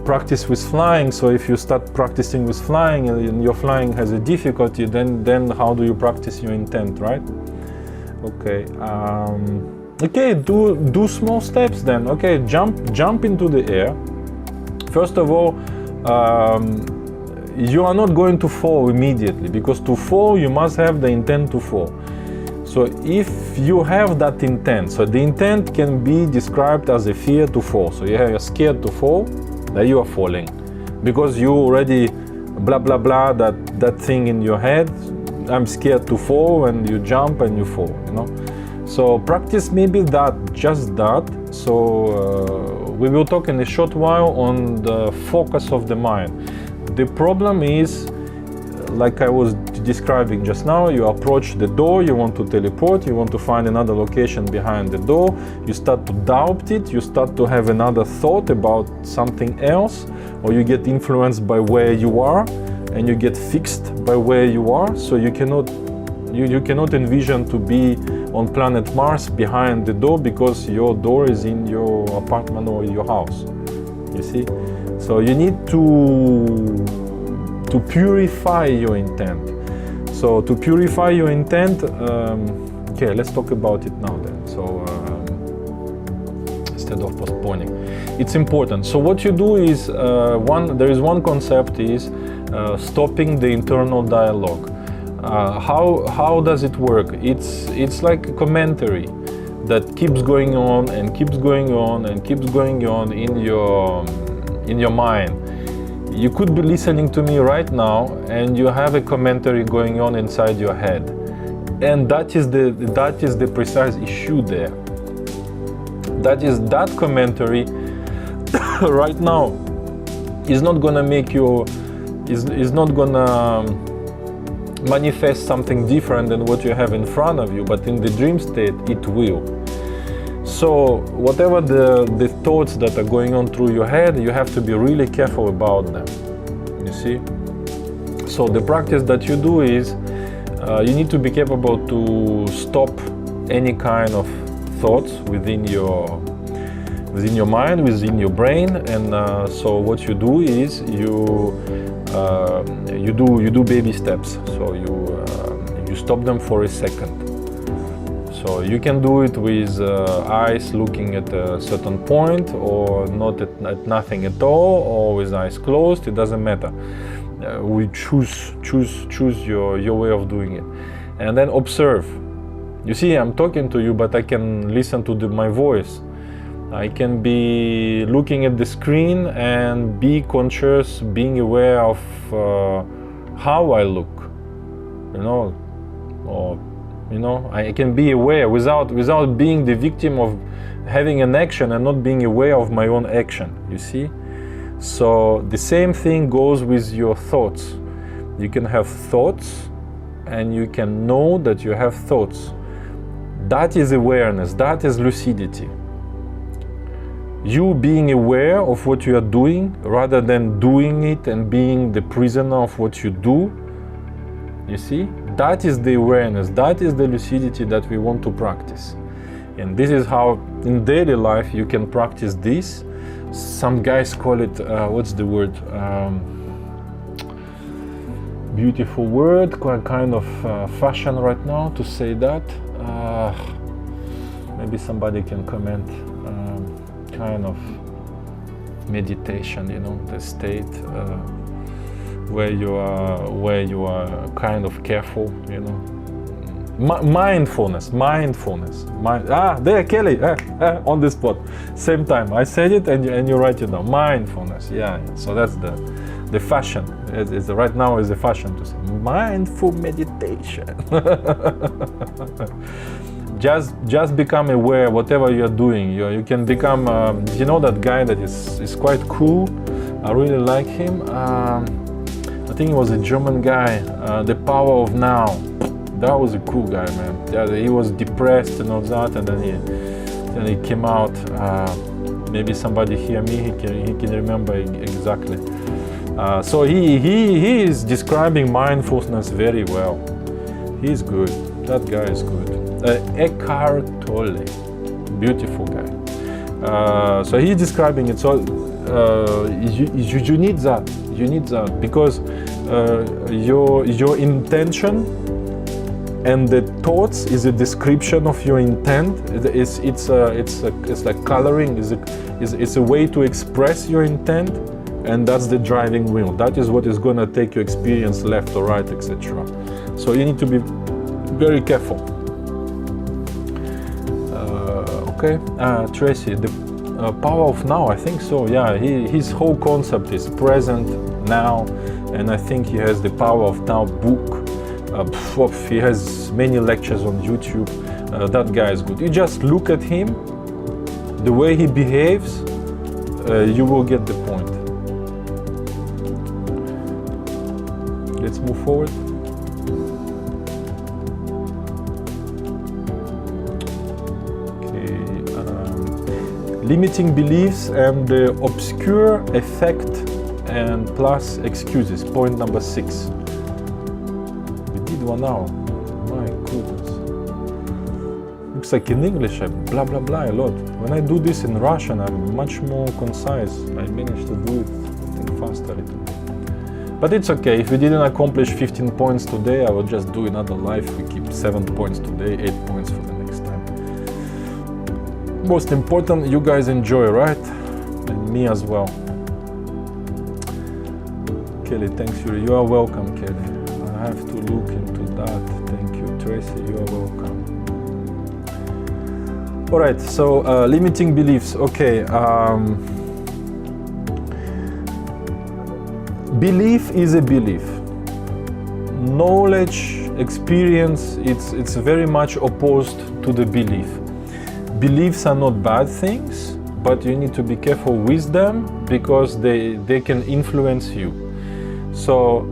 practice with flying. So if you start practicing with flying and your flying has a difficulty, then how do you practice your intent, right? Okay. Okay. Do small steps then. Okay. Jump into the air. First of all, you are not going to fall immediately, because to fall you must have the intent to fall. So if you have that intent, so the intent can be described as a fear to fall. So you're scared to fall, that you are falling, because you already blah blah blah that thing in your head. I'm scared to fall, and you jump and you fall. You know. So practice maybe that, just that. So we will talk in a short while on the focus of the mind. The problem is, like I was describing just now, you approach the door, you want to teleport, you want to find another location behind the door, you start to doubt it, you start to have another thought about something else, or you get influenced by where you are, and you get fixed by where you are, so you cannot envision to be on planet Mars behind the door, because your door is in your apartment or your house, you see? So you need to purify your intent. So to purify your intent, okay, let's talk about it now then. So instead of postponing, it's important. So what you do is there is one concept is stopping the internal dialogue. How does it work? It's like a commentary that keeps going on and keeps going on and keeps going on in your mind. You could be listening to me right now, and you have a commentary going on inside your head, and that is the precise issue there. That commentary right now is not gonna make you is not gonna manifest something different than what you have in front of you, but in the dream state it will. So whatever the thoughts that are going on through your head, you have to be really careful about them, you see? So the practice that you do is you need to be capable to stop any kind of thoughts within your mind, within your brain, and so what you do is you do baby steps. So you stop them for a second. So you can do it with eyes looking at a certain point, or not at nothing at all, or with eyes closed. It doesn't matter. We choose your way of doing it, and then observe. You see, I'm talking to you, but I can listen to my voice. I can be looking at the screen and be conscious, being aware of how I look, you know, or I can be aware without being the victim of having an action and not being aware of my own action, you see? So the same thing goes with your thoughts. You can have thoughts and you can know that you have thoughts. That is awareness, that is lucidity. You being aware of what you are doing rather than doing it and being the prisoner of what you do, you see? That is the awareness, that is the lucidity that we want to practice. And this is how in daily life you can practice this. Some guys call it, what's the word? Beautiful word, kind of fashion right now to say that. Maybe somebody can comment. Kind of meditation, the state where you are kind of careful, mindfulness. There, Kelly, on the spot, same time. I said it and you write it down. Mindfulness, yeah. So that's the fashion. It's right now is the fashion to say mindful meditation. Just become aware whatever you're doing. You can become, that guy that is quite cool. I really like him. I think he was a German guy. The Power of Now. That was a cool guy, man. Yeah, he was depressed and all that, and then he came out. Maybe somebody hear me. He can remember exactly. So he is describing mindfulness very well. He's good. That guy is good. Eckhart Tolle, beautiful guy. So he's describing it. So you need that. You need that because your intention and the thoughts is a description of your intent. It's like coloring. It's a way to express your intent, and that's the driving wheel. That is what is gonna take your experience left or right, etc. So you need to be very careful. Okay, Tracy, the power of now, I think so, yeah, his whole concept is present now, and I think he has the power of now book. He has many lectures on YouTube. That guy is good. You just look at him, the way he behaves, you will get the point. Let's move forward. Limiting beliefs and the obscure effect and plus excuses. Point number 6. We did 1 hour. My goodness. Looks like in English I'm blah blah blah a lot. When I do this in Russian I'm much more concise. I managed to do it I think faster a little bit. But it's okay. If we didn't accomplish 15 points today, I will just do another live. We keep 7 points today, 8 points for the next time. Most important, you guys enjoy, right? And me as well. Kelly, thanks Yuri. You are welcome, Kelly. I have to look into that. Thank you, Tracy. You are welcome. All right. So limiting beliefs. Okay. Belief is a belief. Knowledge, experience, it's very much opposed to the belief. Beliefs are not bad things, but you need to be careful with them because they can influence you. So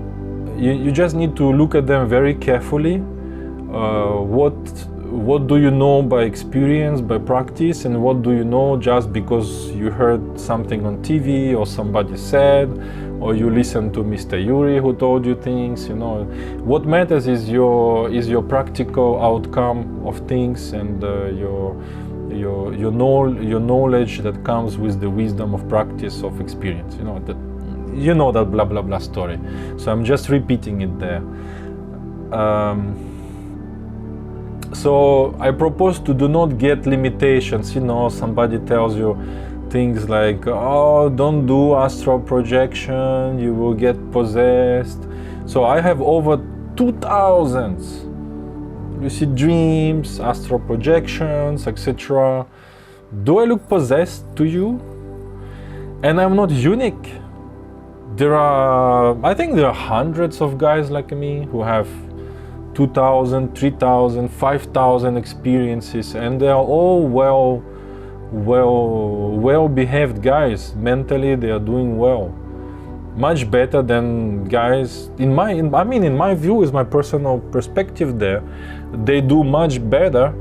you just need to look at them very carefully. What do you know by experience, by practice, and what do you know just because you heard something on TV or somebody said, or you listened to Mr. Yuri who told you things. You know, what matters is your practical outcome of things and your knowledge that comes with the wisdom of practice of experience. You know that blah blah blah story. So I'm just repeating it there. So I propose to do not get limitations. Somebody tells you things like, oh, don't do astral projection, you will get possessed. So I have over 2,000 lucid dreams, astral projections, etc. Do I look possessed to you? And I'm not unique. I think there are hundreds of guys like me who have 2,000, 3,000, 5,000 experiences, and they are all well-behaved guys. Mentally, they are doing well, much better than guys. In my view, is my personal perspective. There, they do much better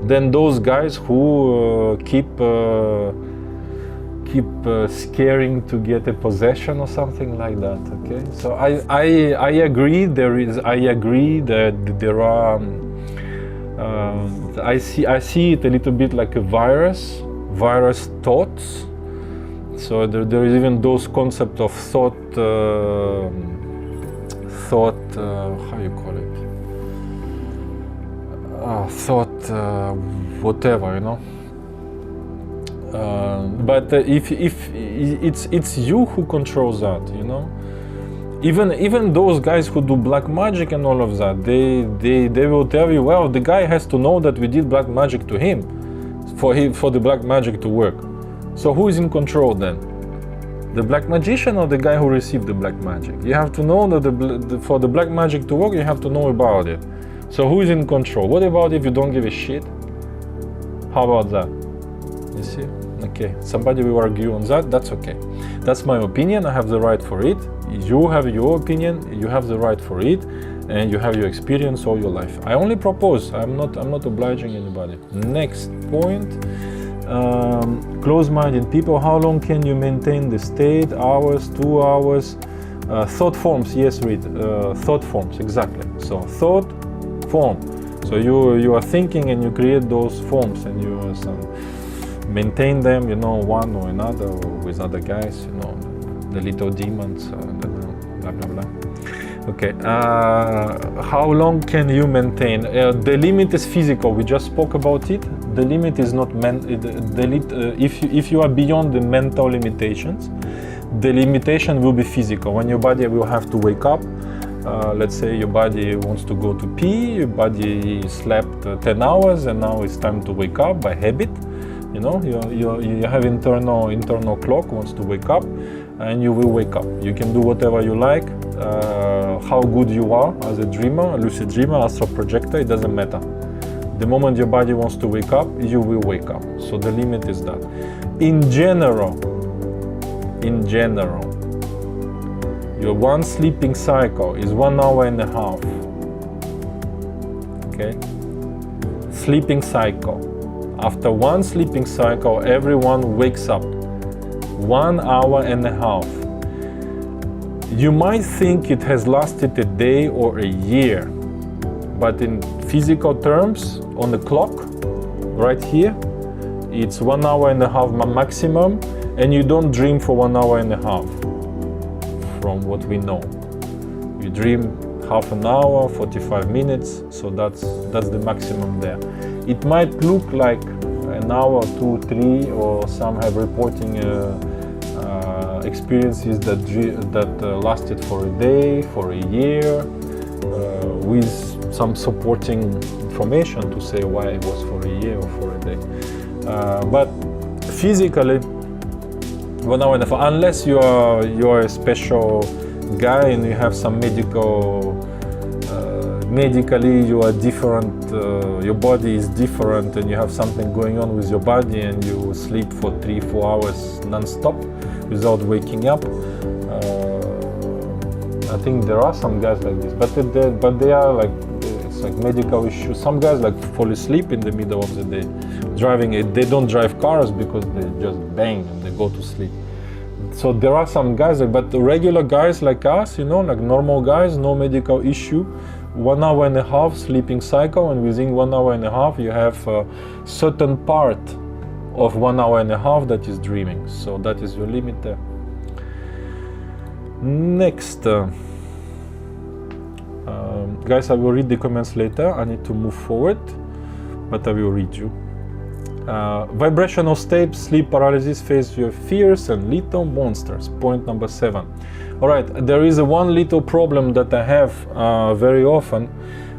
than those guys who keep scaring to get a possession or something like that. Okay, so I agree. I agree that there are. I see it a little bit like a virus thoughts. So there is even those concept of thought. How you call it? Thought, whatever, But if it's you who controls that, Even those guys who do black magic and all of that, they will tell you, well, the guy has to know that we did black magic to him, for the black magic to work. So who is in control then? The black magician or the guy who received the black magic? You have to know that for the black magic to work, you have to know about it. So who is in control? What about if you don't give a shit? How about that? You see? Okay, somebody will argue on that, that's okay. That's my opinion, I have the right for it. You have your opinion, you have the right for it, and you have your experience all your life. I only propose, I'm not obliging anybody. Next point, close-minded people, how long can you maintain the state? Hours, 2 hours? Thought forms, yes, read, thought forms, exactly. So thought, form. So you are thinking and you create those forms, and you maintain them, you know, one or another, or with other guys, you know, the little demons, blah blah blah. Okay, how long can you maintain? The limit is physical. We just spoke about it. The limit is not if you are beyond the mental limitations, the limitation will be physical. When your body will have to wake up. Let's say your body wants to go to pee. Your body slept 10 hours, and now it's time to wake up by habit. You know, you have internal clock wants to wake up, and you will wake up. You can do whatever you like. How good you are as a dreamer, a lucid dreamer, astral projector, it doesn't matter. The moment your body wants to wake up, you will wake up. So the limit is that. In general, your one sleeping cycle is 1 hour and a half. Okay? Sleeping cycle. After one sleeping cycle, everyone wakes up. 1 hour and a half. You might think it has lasted a day or a year, but in physical terms, on the clock, right here, it's 1 hour and a half maximum, and you don't dream for 1 hour and a half, from what we know. You dream half an hour, 45 minutes, so that's the maximum there. It might look like an hour, 2, 3, or some have reporting experiences that lasted for a day, for a year, with some supporting information to say why it was for a year or for a day. But physically, 1 hour and a half, unless you are a special guy and you have some medically you are different, your body is different, and you have something going on with your body, and you sleep for 3-4 hours non-stop without waking up. I think there are some guys like this, but they are like, it's like medical issues. Some guys like fall asleep in the middle of the day driving. They don't drive cars because they just bang and they go to sleep. So there are some guys, but the regular guys like us, you know, like normal guys, no medical issue, 1 hour and a half sleeping cycle, and within 1 hour and a half you have a certain part of 1 hour and a half that is dreaming. So that is your limit there. Next, guys, I will read the comments later. I need to move forward, but I will read you. Vibrational state, sleep paralysis, face your fears and little monsters. Point number 7. All right, there is one little problem that I have very often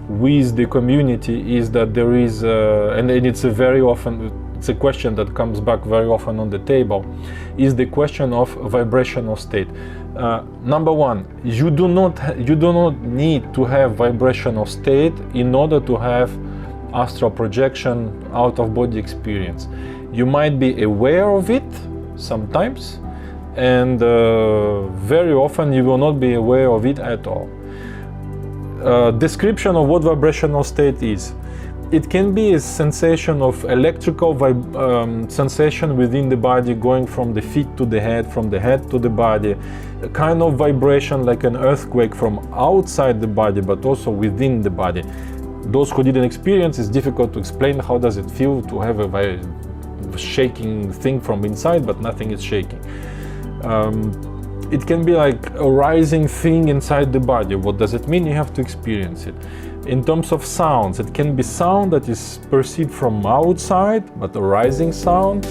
with the community, is that there is, and it's a question that comes back very often on the table, is the question of vibrational state. Number one, you do not need to have vibrational state in order to have astral projection, out-of-body experience. You might be aware of it sometimes, and very often you will not be aware of it at all. Description of what vibrational state is. It can be a sensation of electrical sensation within the body, going from the feet to the head, from the head to the body, a kind of vibration like an earthquake from outside the body, but also within the body. Those who didn't experience, it's difficult to explain how does it feel to have a shaking thing from inside, but nothing is shaking. It can be like a rising thing inside the body. What does it mean? You have to experience it. In terms of sounds, it can be sound that is perceived from outside, but a rising sound,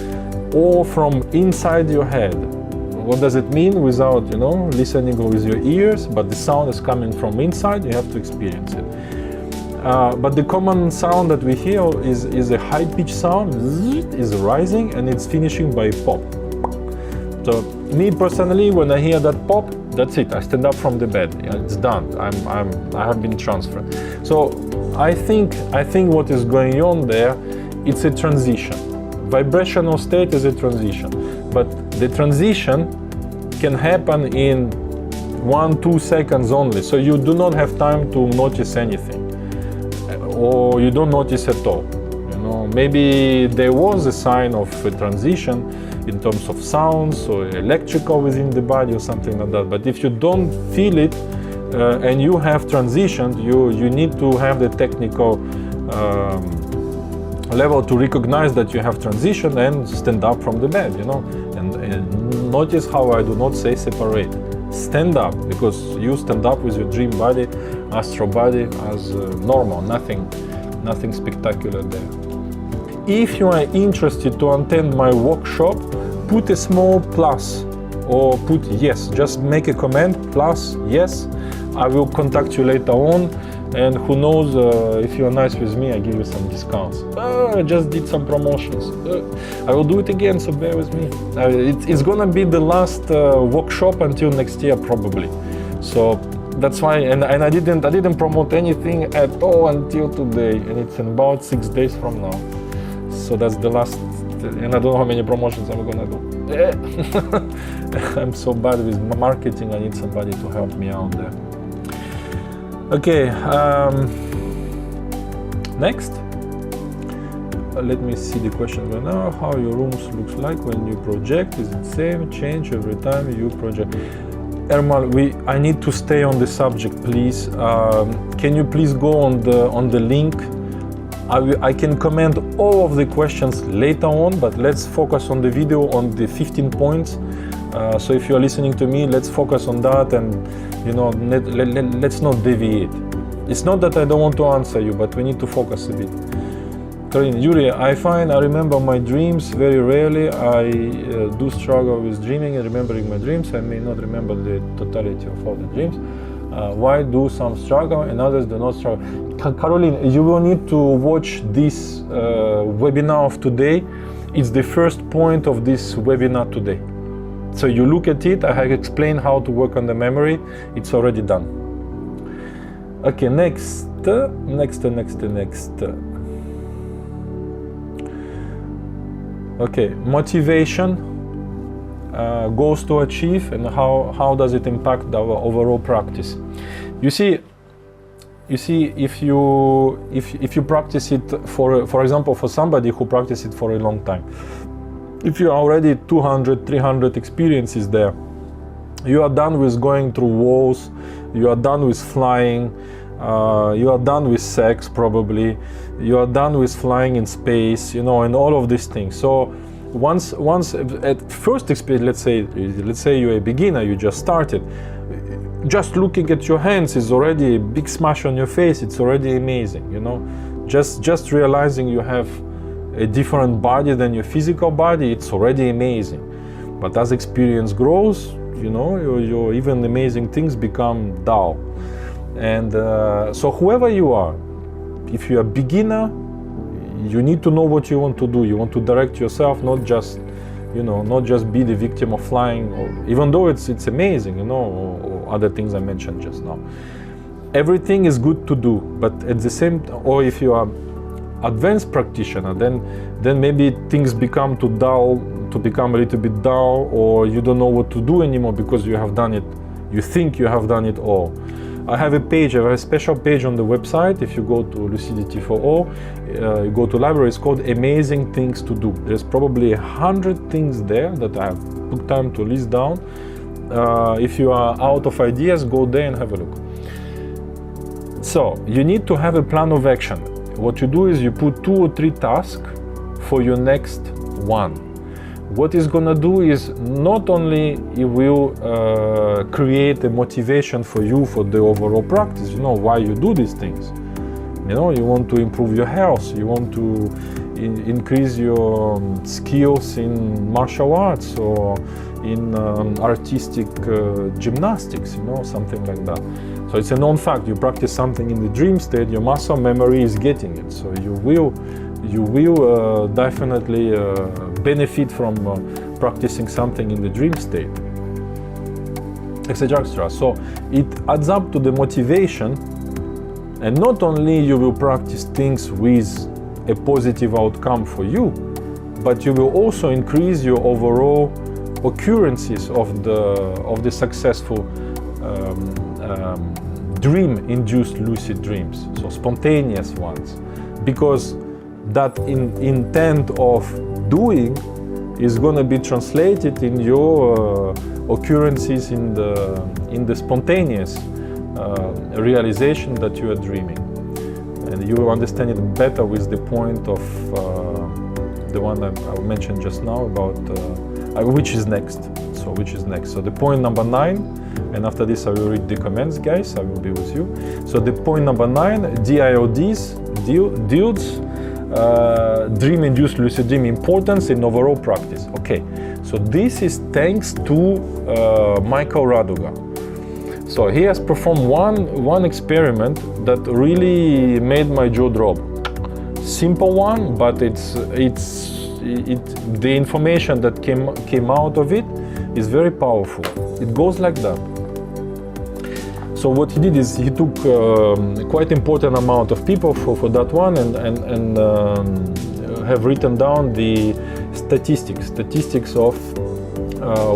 or from inside your head. What does it mean without, you know, listening with your ears, but the sound is coming from inside, you have to experience it. But the common sound that we hear is a high-pitched sound, is rising, and it's finishing by pop. So me personally, when I hear that pop, that's it. I stand up from the bed. It's done. I have been transferred. So I think what is going on there, it's a transition. Vibrational state is a transition, but the transition can happen in 1-2 seconds only. So you do not have time to notice anything, or you don't notice at all. You know, maybe there was a sign of a transition in terms of sounds or electrical within the body or something like that. But if you don't feel it and you have transitioned, you need to have the technical level to recognize that you have transitioned and stand up from the bed, you know. And notice how I do not say separate. Stand up, because you stand up with your dream body, astral body, as normal, nothing spectacular there. If you are interested to attend my workshop, put a small plus or put yes. Just make a comment, plus yes. I will contact you later on, and who knows, if you are nice with me, I give you some discounts. I just did some promotions. I will do it again, so bear with me. It's gonna be the last workshop until next year probably. So that's why, and I didn't promote anything at all until today, and it's in about 6 days from now. So that's the last, and I don't know how many promotions I'm gonna do. I'm so bad with marketing. I need somebody to help me out there. Okay, next. Let me see the question right now. How your rooms looks like when you project? Is it same, change every time you project? Ermal, I need to stay on the subject, please. Can you please go on the link? I can comment all of the questions later on, but let's focus on the video on the 15 points. So if you are listening to me, let's focus on that, and you know, let's not deviate. It's not that I don't want to answer you, but we need to focus a bit. Karin, Yuri, I remember my dreams very rarely. I do struggle with dreaming and remembering my dreams. I may not remember the totality of all the dreams. Why do some struggle and others do not struggle? Caroline, you will need to watch this webinar of today. It's the first point of this webinar today. So you look at it, I have explained how to work on the memory. It's already done. Okay, next. Okay, motivation, goals to achieve, and how does it impact our overall practice? You see, if you practice it for example, for somebody who practices it for a long time, if you are already 200, 300 experiences there, you are done with going through walls, you are done with flying, you are done with sex probably, you are done with flying in space, you know, and all of these things. So once at first experience, let's say you're a beginner, you just started, just looking at your hands is already a big smash on your face. It's already amazing, you know. Just realizing you have a different body than your physical body, it's already amazing. But as experience grows, you know, your even amazing things become dull. And so whoever you are, if you're a beginner, you need to know what you want to do. You want to direct yourself, not just, you know, not just be the victim of flying, or, even though it's amazing, you know, or other things I mentioned just now. Everything is good to do, but at the same time, or if you are advanced practitioner, then maybe things become too dull, to become a little bit dull, or you don't know what to do anymore because you have done it, you think you have done it all. I have a page, I have a special page on the website. If you go to Lucidity for All, you go to library, it's called Amazing Things to Do. There's probably 100 things there that I have took time to list down. If you are out of ideas, go there and have a look. So you need to have a plan of action. What you do is you put 2 or 3 tasks for your next one. What it's gonna do is not only it will create a motivation for you for the overall practice, you know, why you do these things. You know, you want to improve your health, you want to increase your skills in martial arts or in artistic gymnastics, you know, something like that. So it's a known fact, you practice something in the dream state, your muscle memory is getting it. So you will definitely benefit from practicing something in the dream state, etc., etc. So it adds up to the motivation, and not only you will practice things with a positive outcome for you, but you will also increase your overall occurrences of the successful dream-induced lucid dreams, so spontaneous ones, because that intent of doing is going to be translated in your occurrences in the spontaneous realization that you are dreaming. And you will understand it better with the point of the one I mentioned just now about which is next. So which is next? So the point number 9, and after this I will read the comments, guys. I will be with you. So the point number 9, DIODs, DIOLDs, dream-induced lucid dream importance in overall practice. Okay, so this is thanks to Michael Raduga. So he has performed one experiment that really made my jaw drop. Simple one, but the information that came out of it is very powerful. It goes like that. So what he did is he took quite important amount of people for that one and have written down the statistics of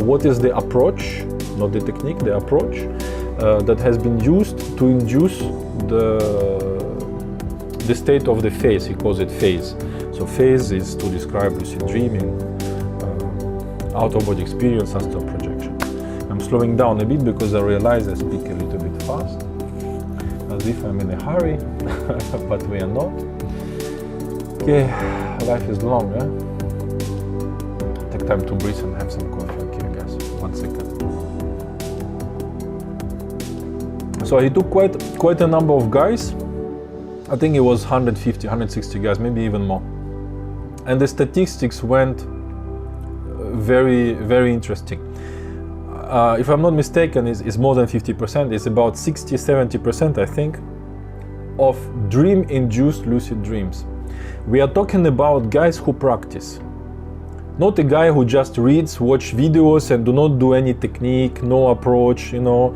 what is the approach, not the technique, the approach that has been used to induce the state of the phase. He calls it phase. So phase is to describe lucid dreaming, out-of-body experience, astral projection. I'm slowing down a bit because I realize I speak a little bit fast, as if I'm in a hurry, but we are not. Okay, life is long, eh? Take time to breathe and have some coffee. Okay, guys, 1 second. So he took quite a number of guys. I think it was 150, 160 guys, maybe even more. And the statistics went very, very interesting. If I'm not mistaken, it's more than 50%. It's about 60, 70%, I think, of dream-induced lucid dreams. We are talking about guys who practice. Not a guy who just reads, watch videos and do not do any technique, no approach, you know,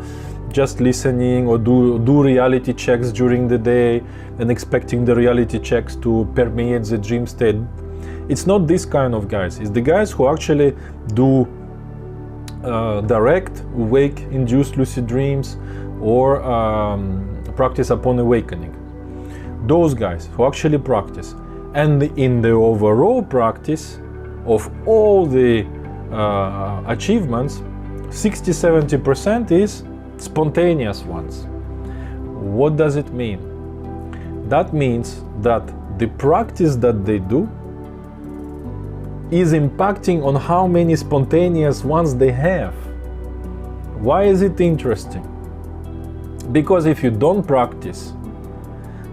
just listening or do reality checks during the day and expecting the reality checks to permeate the dream state. It's not this kind of guys. It's the guys who actually do direct wake-induced lucid dreams or practice upon awakening. Those guys who actually practice. And in the overall practice of all the achievements, 60-70% is spontaneous ones. What does it mean? That means that the practice that they do is impacting on how many spontaneous ones they have. Why is it interesting? Because if you don't practice,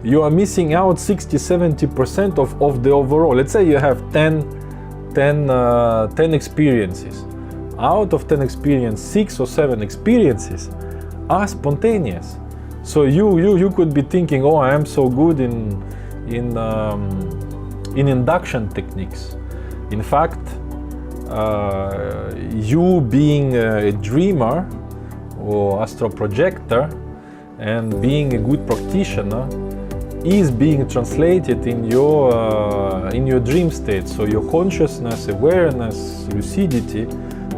you are missing out 60-70% of the overall. Let's say you have 10 experiences. Out of 10 experiences, 6 or 7 experiences are spontaneous. So you could be thinking, oh, I am so good in induction techniques. In fact, you being a dreamer or astral projector and being a good practitioner is being translated in your dream state. So your consciousness, awareness, lucidity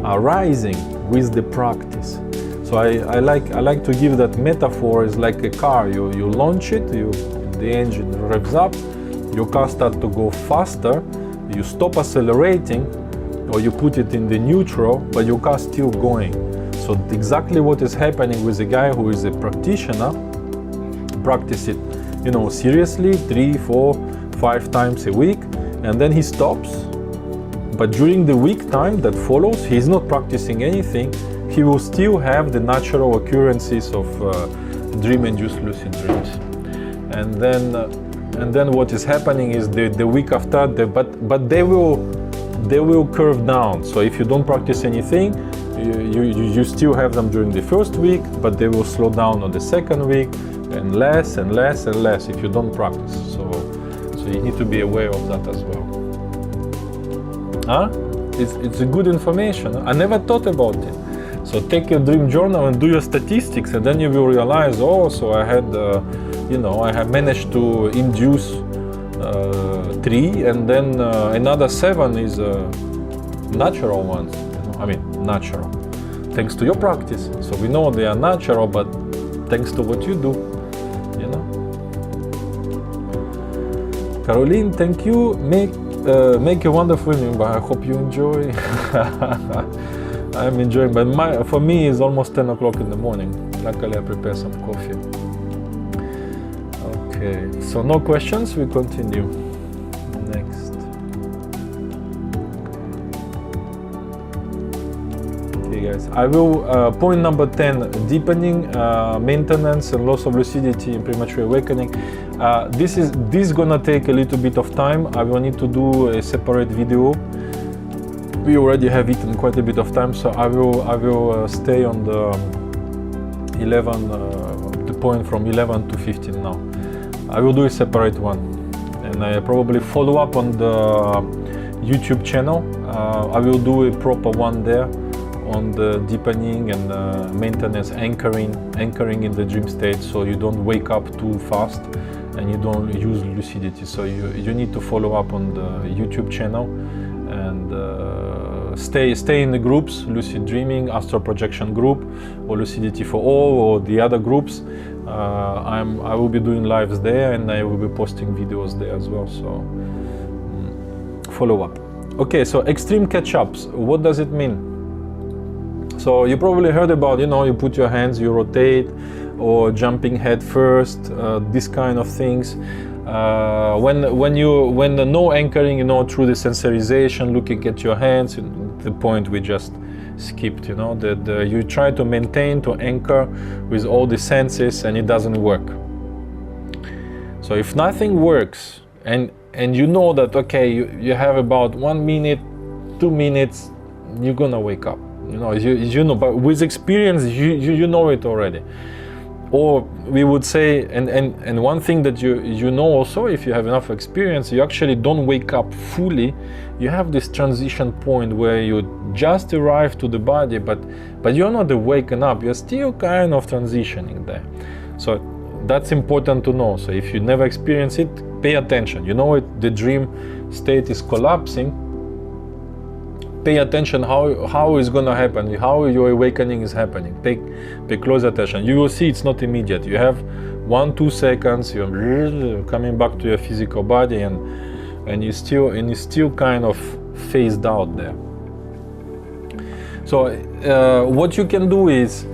are rising with the practice. So I like to give that metaphor is like a car. You launch it, the engine revs up, your car starts to go faster. You stop accelerating or you put it in the neutral, but your car's still going. So exactly what is happening with a guy who is a practitioner, practice it, you know, seriously 3, 4, 5 times a week, and then he stops. But during the week time that follows, he's not practicing anything. He will still have the natural occurrences of dream-induced lucid dreams. And then what is happening is the week after, but they will curve down. So if you don't practice anything, you still have them during the first week, but they will slow down on the second week, and less and less and less if you don't practice. So you need to be aware of that as well. It's a good information. I never thought about it. So take your dream journal and do your statistics, and then you will realize, oh, so I had I have managed to induce 3, and then another 7 is natural ones. I mean, natural, thanks to your practice. So we know they are natural, but thanks to what you do, you know. Caroline, thank you. Make a wonderful evening, but I hope you enjoy. I'm enjoying, but for me it's almost 10 o'clock in the morning. Luckily I prepared some coffee. Okay. Okay, so no questions, we continue. Next. Okay guys, I will, point number 10, deepening, maintenance and loss of lucidity in premature awakening. This is gonna take a little bit of time. I will need to do a separate video. We already have eaten quite a bit of time, so I will stay on the 11, the point from 11 to 15 now. I will do a separate one, and I probably follow up on the YouTube channel. I will do a proper one there on the deepening and maintenance, anchoring in the dream state, so you don't wake up too fast and you don't use lucidity. So you need to follow up on the YouTube channel and stay in the groups, Lucid Dreaming, Astral Projection group, or Lucidity for All, or the other groups. I will be doing lives there, and I will be posting videos there as well, so follow up. Okay, so extreme catch-ups, what does it mean? So you probably heard about, you put your hands, you rotate, or jumping head first, this kind of things. When the no anchoring, through the sensorization, looking at your hands, the point we just skipped, that you try to maintain, to anchor with all the senses, and it doesn't work. So if nothing works, and you know that, okay, you have about 1 minute, 2 minutes, you're gonna wake up, but with experience, you know it already. Or we would say, and one thing that you know also, if you have enough experience, you actually don't wake up fully. You have this transition point where you just arrive to the body, but you're not awakened up. You're still kind of transitioning there. So that's important to know. So if you never experience it, pay attention. The dream state is collapsing. Pay attention how it's gonna happen, how your awakening is happening. Pay close attention. You will see it's not immediate. You have 1-2 seconds. You're coming back to your physical body, and you're still kind of phased out there. So what you can do is,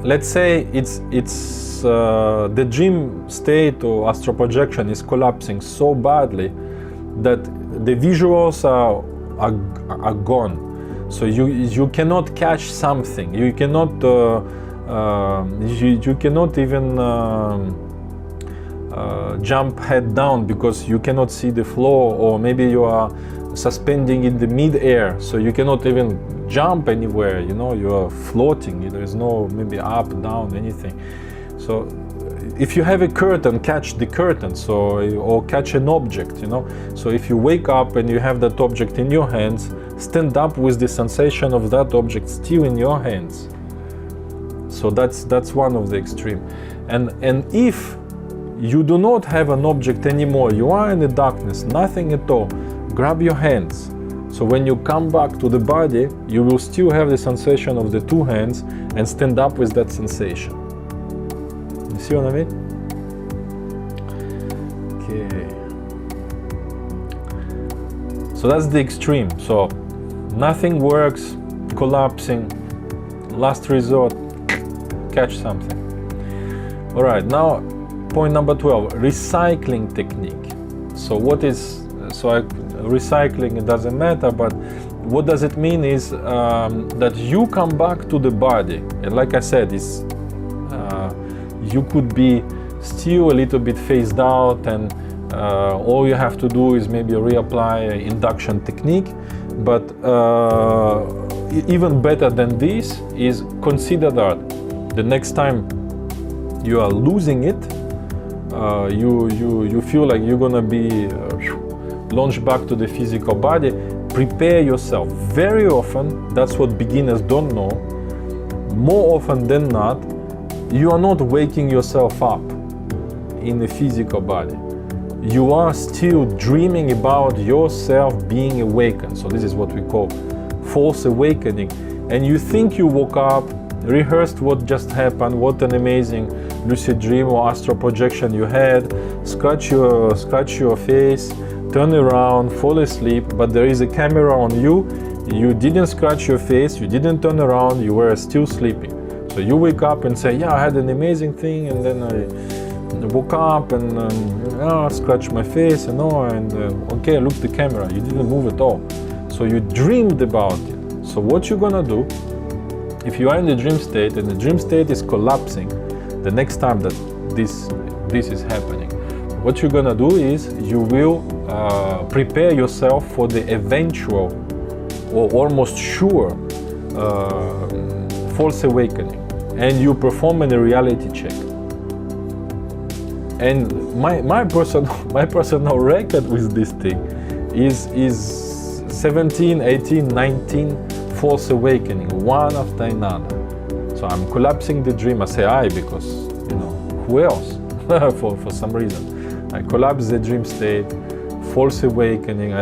let's say it's the dream state or astral projection is collapsing so badly that the visuals are gone, so you cannot catch something. You cannot you cannot even jump head down because you cannot see the floor, or maybe you are suspending in the mid-air, so you cannot even jump anywhere. You are floating. There is no maybe up, down, anything. So if you have a curtain, catch the curtain, or catch an object, So if you wake up and you have that object in your hands, stand up with the sensation of that object still in your hands. So that's one of the extreme. And if you do not have an object anymore, you are in the darkness, nothing at all, grab your hands. So when you come back to the body, you will still have the sensation of the two hands, and stand up with that sensation. You see what I mean? Okay. So that's the extreme. So nothing works, collapsing, last resort, catch something. All right, now point number 12, recycling technique. So recycling, it doesn't matter, but what does it mean is that you come back to the body, and like I said, you could be still a little bit phased out, and all you have to do is maybe reapply an induction technique. But even better than this is, consider that the next time you are losing it, you feel like you're gonna be launched back to the physical body, prepare yourself. Very often, that's what beginners don't know, more often than not, you are not waking yourself up in the physical body. You are still dreaming about yourself being awakened. So this is what we call false awakening. And you think you woke up, rehearsed what just happened, what an amazing lucid dream or astral projection you had, scratch your face, turn around, fall asleep, but there is a camera on you. You didn't scratch your face, you didn't turn around, you were still sleeping. So you wake up and say, yeah, I had an amazing thing, and then woke up and scratched my face, and okay, look the camera, you didn't move at all. So you dreamed about it. So what you're gonna do, if you are in the dream state and the dream state is collapsing, the next time that this is happening, what you're gonna do is you will prepare yourself for the eventual or almost sure false awakening, and you perform a reality check. And my personal record with this thing is 17, 18, 19 false awakening, one after another. So I'm collapsing the dream. I say I because, who else? for some reason. I collapse the dream state, false awakening.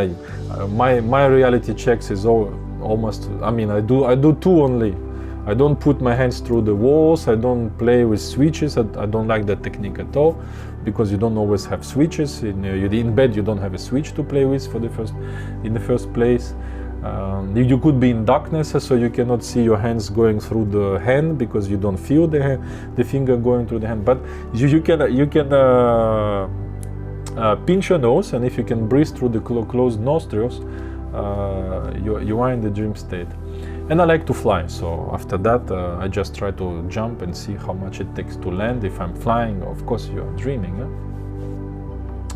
My reality checks is almost, I do two only. I don't put my hands through the walls, I don't play with switches, I don't like that technique at all, because you don't always have switches. In bed you don't have a switch to play with in the first place. You could be in darkness, so you cannot see your hands going through the hand because you don't feel the finger going through the hand. But you can pinch your nose, and if you can breathe through the closed nostrils, you are in the dream state. And I like to fly, so after that I just try to jump and see how much it takes to land. If I'm flying, of course you are dreaming,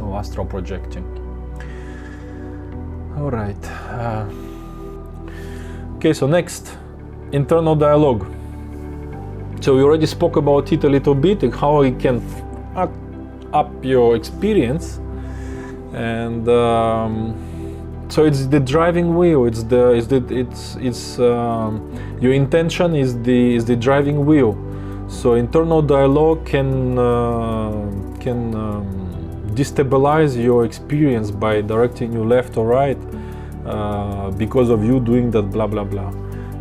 or astral projecting. All right. Okay, so next, internal dialogue. So we already spoke about it a little bit, and how it can up your experience, and so it's the driving wheel. Your intention is the driving wheel. So internal dialogue can destabilize your experience by directing you left or right because of you doing that blah blah blah.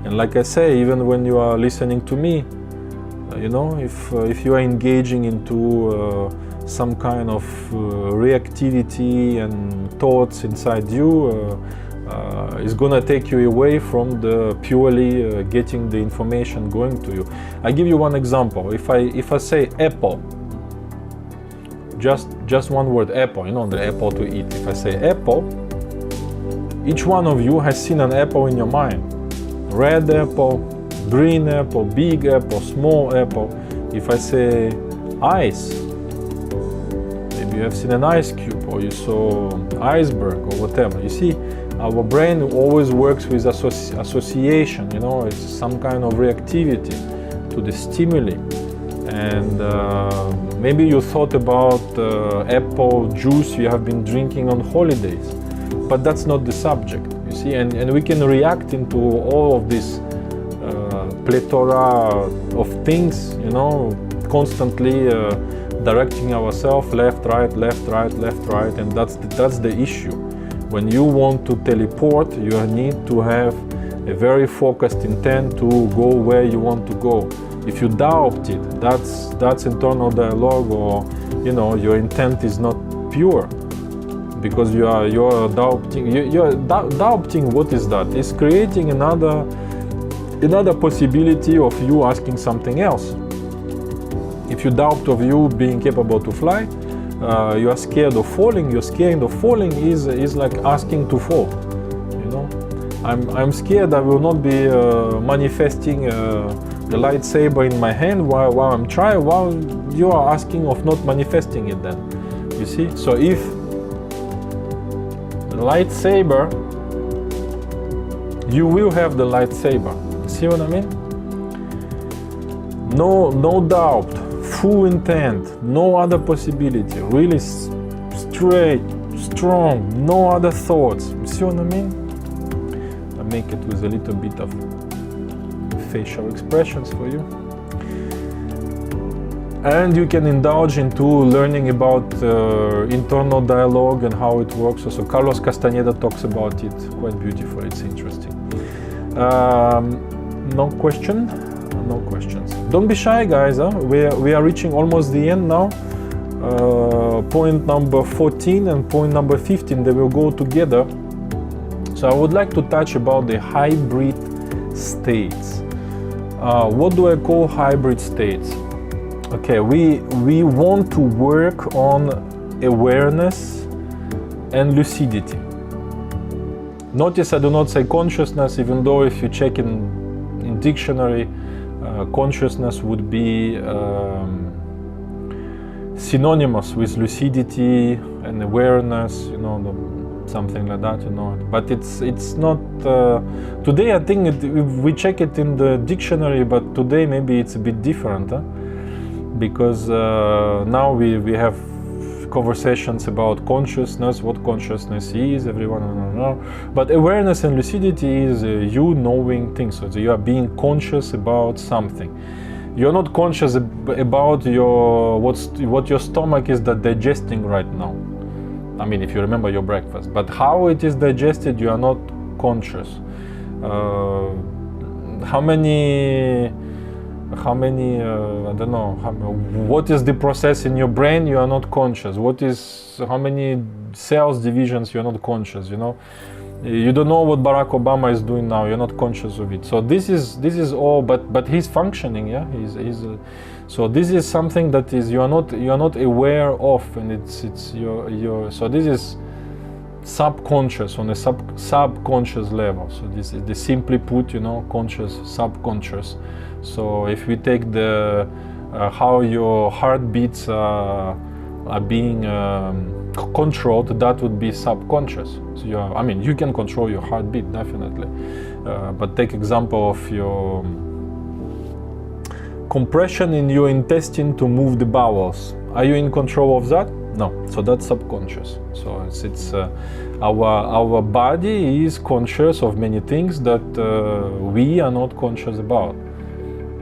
And like I say, even when you are listening to me, if you are engaging into some kind of reactivity and thoughts inside you, is gonna take you away from the purely getting the information going to you. I give you one example. If I say apple, just one word, apple, the apple to eat. If I say apple, each one of you has seen an apple in your mind. Red apple, green apple, big apple, small apple. If I say ice, maybe you have seen an ice cube, or you saw iceberg, or whatever. You see, our brain always works with association, it's some kind of reactivity to the stimuli. And maybe you thought about apple juice you have been drinking on holidays, but that's not the subject, you see. And we can react into all of this plethora of things, constantly directing ourselves left, right, left, right, left, right, and that's the issue. When you want to teleport, you need to have a very focused intent to go where you want to go. If you doubt it, that's internal dialogue, or your intent is not pure, because you're doubting. You're doubting. What is that? It's creating another possibility of you asking something else. If you doubt of you being capable to fly, you are scared of falling. You're scared of falling is like asking to fall. I'm scared I will not be manifesting the lightsaber in my hand while I'm trying. While you are asking of not manifesting it, then you see. So if the lightsaber, you will have the lightsaber. See what I mean? No doubt, full intent, no other possibility. Really straight, strong, no other thoughts. You see what I mean? I make it with a little bit of facial expressions for you. And you can indulge into learning about internal dialogue and how it works. Also, Carlos Castaneda talks about it quite beautifully. It's interesting. No questions. Don't be shy, guys. We are reaching almost the end now. Point number 14 and point number 15, they will go together. So I would like to touch about the hybrid states. What do I call hybrid states? Okay, we want to work on awareness and lucidity. Notice I do not say consciousness, even though if you check in dictionary, consciousness would be synonymous with lucidity and awareness, you know, something like that, you know. But it's not. Today I think we check it in the dictionary, but today maybe it's a bit different, because now we have conversations about consciousness, what consciousness is, everyone don't know. But awareness and lucidity is you knowing things, so you are being conscious about something. You're not conscious about what your stomach is digesting right now. I mean, if you remember your breakfast, but how it is digested, you are not conscious. How many I don't know, what is the process in your brain, you are not conscious. How many cells divisions, you are not conscious, you know. You don't know what Barack Obama is doing now, you're not conscious of it. So this is all, but he's functioning, yeah. So this is something that is you are not aware of, and it's your so this is subconscious, on a subconscious level. So this is the simply put, you know, conscious, subconscious. So if we take the how your heartbeats are being controlled, that would be subconscious. So you can control your heartbeat definitely, but take example of your compression in your intestine to move the bowels. Are you in control of that? No. So that's subconscious. So it's our body is conscious of many things that we are not conscious about.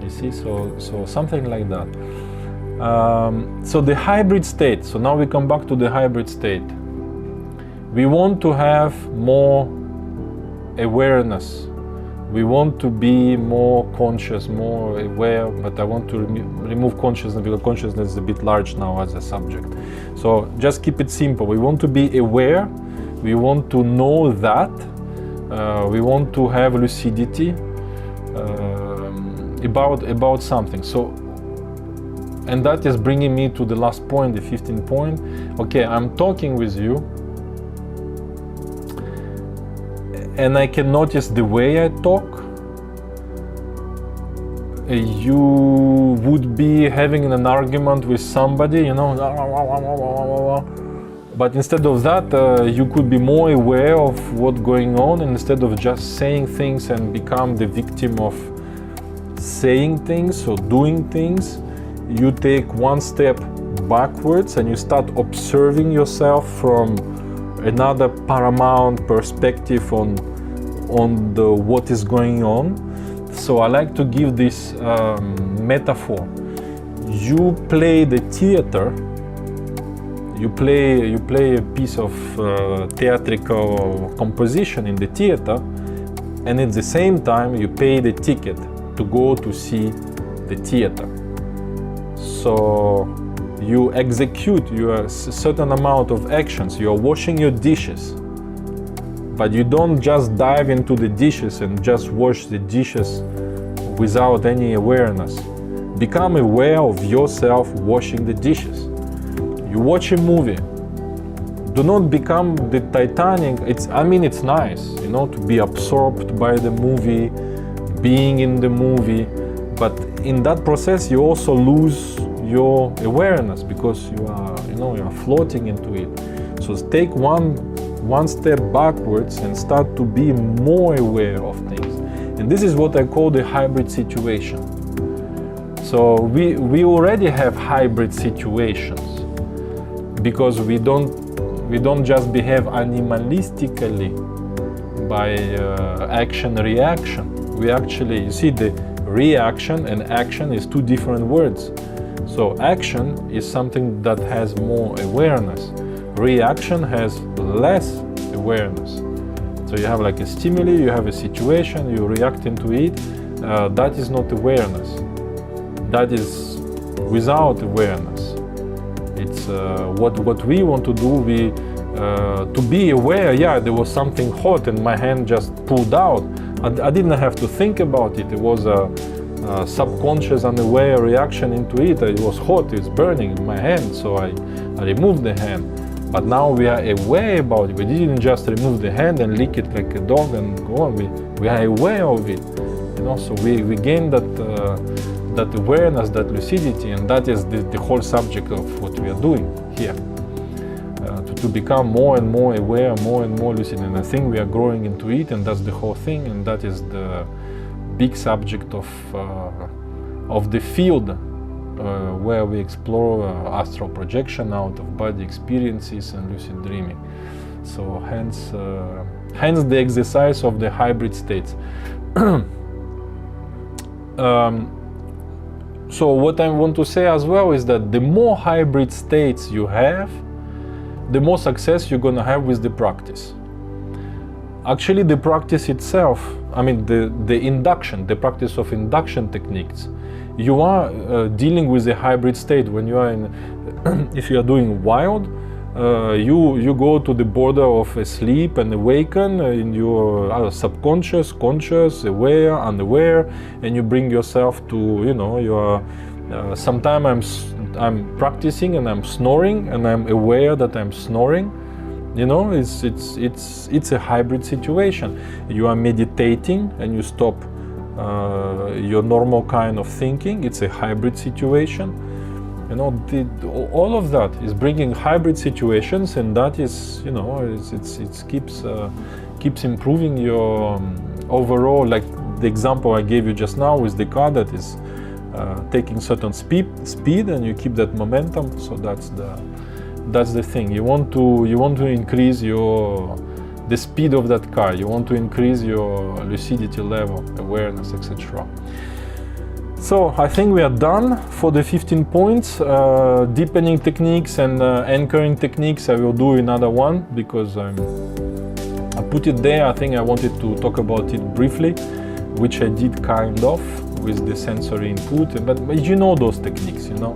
You see, so something like that. So the hybrid state. So now we come back to the hybrid state. We want to have more awareness. We want to be more conscious, more aware, but I want to remove consciousness because consciousness is a bit large now as a subject. So just keep it simple. We want to be aware. We want to know that. We want to have lucidity about something. So, and that is bringing me to the last point, the 15th point. Okay, I'm talking with you, and I can notice the way I talk. You would be having an argument with somebody, you know, but instead of that, you could be more aware of what's going on, and instead of just saying things and become the victim of saying things or doing things, you take one step backwards and you start observing yourself from another paramount perspective on the what is going on. So I like to give this metaphor. You play the theater. You play a piece of theatrical composition in the theater, and at the same time you pay the ticket to go to see the theater. So you execute your certain amount of actions. You are washing your dishes, but you don't just dive into the dishes and just wash the dishes without any awareness. Become aware of yourself washing the dishes. You watch a movie. Do not become the Titanic. It's nice, you know, to be absorbed by the movie, being in the movie, but in that process you also lose your awareness because you are floating into it. So take one step backwards and start to be more aware of things. And this is what I call the hybrid situation. So we already have hybrid situations because we don't just behave animalistically by action reaction. We actually, you see, the reaction and action is two different words. So action is something that has more awareness. Reaction has less awareness. So you have like a stimuli, you have a situation, you react into it. That is not awareness. That is without awareness. It's what we want to do. To be aware. Yeah, there was something hot and my hand just pulled out. I didn't have to think about it. It was subconscious unaware reaction into it. It was hot, it's burning in my hand, so I removed the hand. But now we are aware about it. We didn't just remove the hand and lick it like a dog and go on. We are aware of it, you know. So we gain that awareness, that lucidity, and that is the whole subject of what we are doing here. To become more and more aware, more and more lucid, and I think we are growing into it, and that's the whole thing, and that is the big subject of the field where we explore astral projection, out of body experiences, and lucid dreaming. So hence the exercise of the hybrid states. So what I want to say as well is that the more hybrid states you have, the more success you're gonna have with the practice. Actually, the practice itself, I mean the practice of induction techniques, you are dealing with a hybrid state. When you are in, if you are doing wild, you go to the border of sleep and awaken in your subconscious, conscious, aware, unaware, and you bring yourself to, you know, you are. Sometimes I'm practicing and I'm snoring and I'm aware that I'm snoring. You know, it's a hybrid situation. You are meditating and you stop your normal kind of thinking. It's a hybrid situation. You know, all of that is bringing hybrid situations, and that is, you know, it keeps improving your overall. Like the example I gave you just now with the car that is taking certain speed, and you keep that momentum. So that's the thing. You want to increase the speed of that car. You want to increase your lucidity level, awareness, etc. So I think we are done for the 15 points. Deepening techniques and anchoring techniques, I will do another one because I put it there. I think I wanted to talk about it briefly, which I did kind of with the sensory input. But you know those techniques, you know,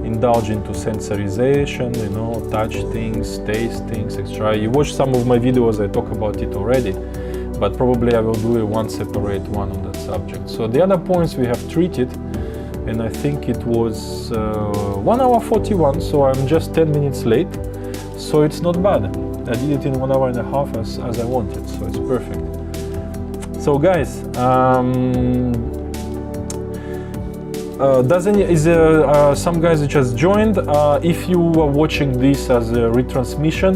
indulge into sensorization, you know, touch things, taste things, etc. You watch some of my videos, I talk about it already, but probably I will do one separate one on that subject. So the other points we have treated, and I think it was 1 hour 41, so I'm just 10 minutes late, so it's not bad. I did it in 1 hour and a half as I wanted, so it's perfect. So guys, some guys that just joined. If you are watching this as a retransmission,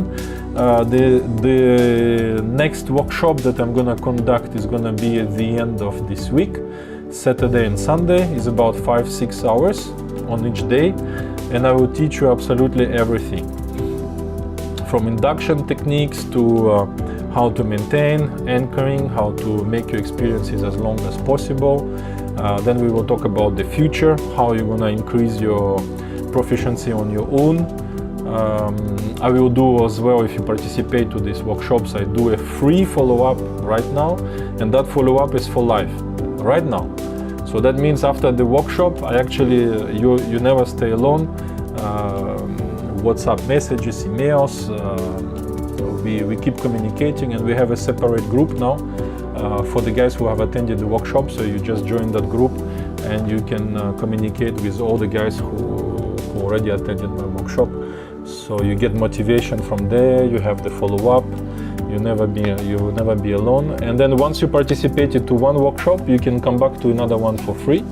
the next workshop that I'm gonna conduct is gonna be at the end of this week, Saturday and Sunday. Is about 5-6 hours on each day, and I will teach you absolutely everything, from induction techniques to how to maintain anchoring, how to make your experiences as long as possible. Then we will talk about the future, how you're gonna increase your proficiency on your own. I will do as well, if you participate to these workshops, I do a free follow-up right now, and that follow-up is for life, right now. So that means after the workshop, I actually, you never stay alone. WhatsApp messages, emails, we keep communicating, and we have a separate group now for the guys who have attended the workshop. So you just join that group and you can communicate with all the guys who already attended my workshop. So you get motivation from there, you have the follow-up, you will never be alone. And then once you participated to one workshop, you can come back to another one for free.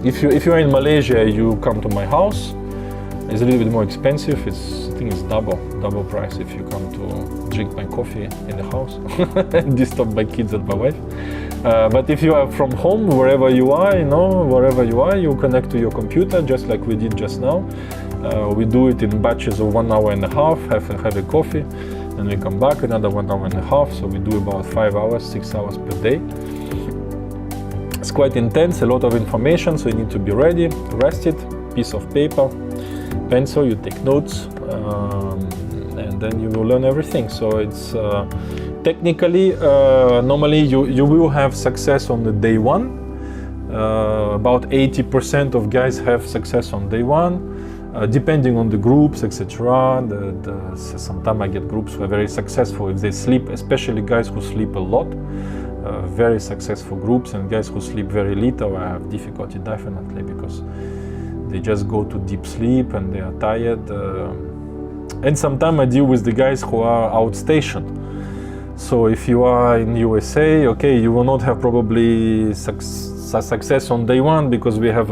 If you are in Malaysia, you come to my house. It's a little bit more expensive. I think it's double price if you come to drink my coffee in the house, disturbed by kids and my wife. But if you are from home, wherever you are, you connect to your computer, just like we did just now. We do it in batches of 1 hour and a half, have a coffee, and we come back another 1 hour and a half. So we do about 5 hours, 6 hours per day. It's quite intense, a lot of information, so you need to be ready, rested, piece of paper, pencil, you take notes, and then you will learn everything. So it's technically, normally you will have success on the day one. About 80% of guys have success on day one, depending on the groups, etc. Sometimes I get groups who are very successful if they sleep, especially guys who sleep a lot. very successful groups, and guys who sleep very little I have difficulty definitely, because they just go to deep sleep and they are tired. And sometimes I deal with the guys who are outstationed. So if you are in USA, okay, you will not have probably success on day one, because we have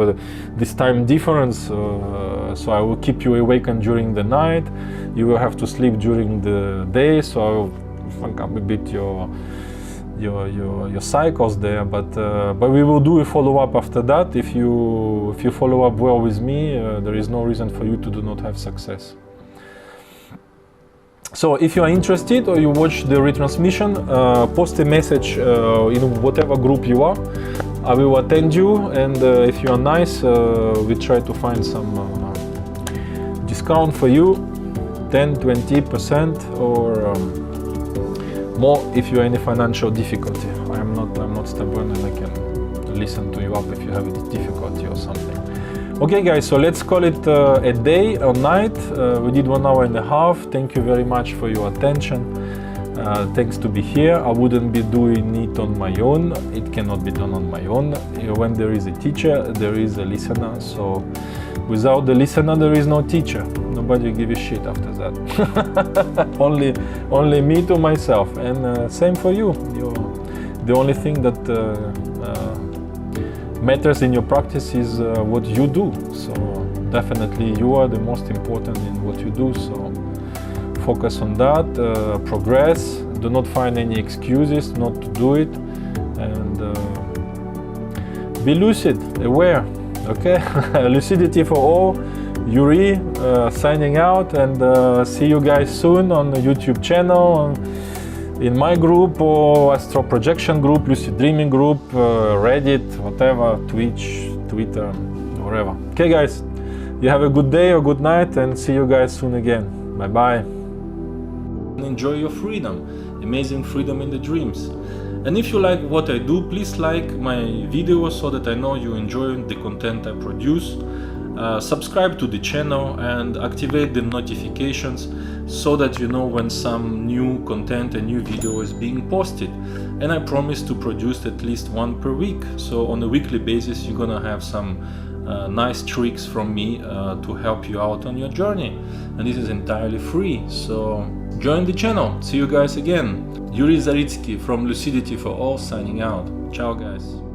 this time difference. So I will keep you awakened during the night. You will have to sleep during the day. So I will fuck up a bit your cycles there. But we will do a follow up after that. If you follow up well with me, there is no reason for you to do not have success. So if you are interested or you watch the retransmission, post a message in whatever group you are. I will attend you, and if you are nice, we try to find some discount for you, 10-20% or more if you are in a financial difficulty. I'm not stubborn, and I can listen to you up if you have a difficulty or something. Okay guys, so let's call it a day or night. We did 1 hour and a half. Thank you very much for your attention. Thanks to be here. I wouldn't be doing it on my own. It cannot be done on my own. When there is a teacher, there is a listener. So without the listener, there is no teacher. Nobody give a shit after that. only me to myself. And same for you. The only thing that matters in your practice is what you do. So definitely you are the most important in what you do. So focus on that, progress, do not find any excuses not to do it, and be lucid, aware, okay? Lucidity for all, Yuri signing out, and see you guys soon on the YouTube channel, in my group or Astral Projection group, Lucid Dreaming group, Reddit, whatever, Twitch, Twitter, wherever. Okay guys, you have a good day or good night, and see you guys soon again. Bye bye. Enjoy your freedom, amazing freedom in the dreams. And if you like what I do, please like my videos so that I know you enjoy the content I produce. Subscribe to the channel and activate the notifications so that you know when some new content and new video is being posted. And I promise to produce at least 1 per week. So on a weekly basis you're gonna have some nice tricks from me to help you out on your journey. And this is entirely free. So join the channel. See you guys again. Yuri Zaritsky from Lucidity for All signing out. Ciao guys.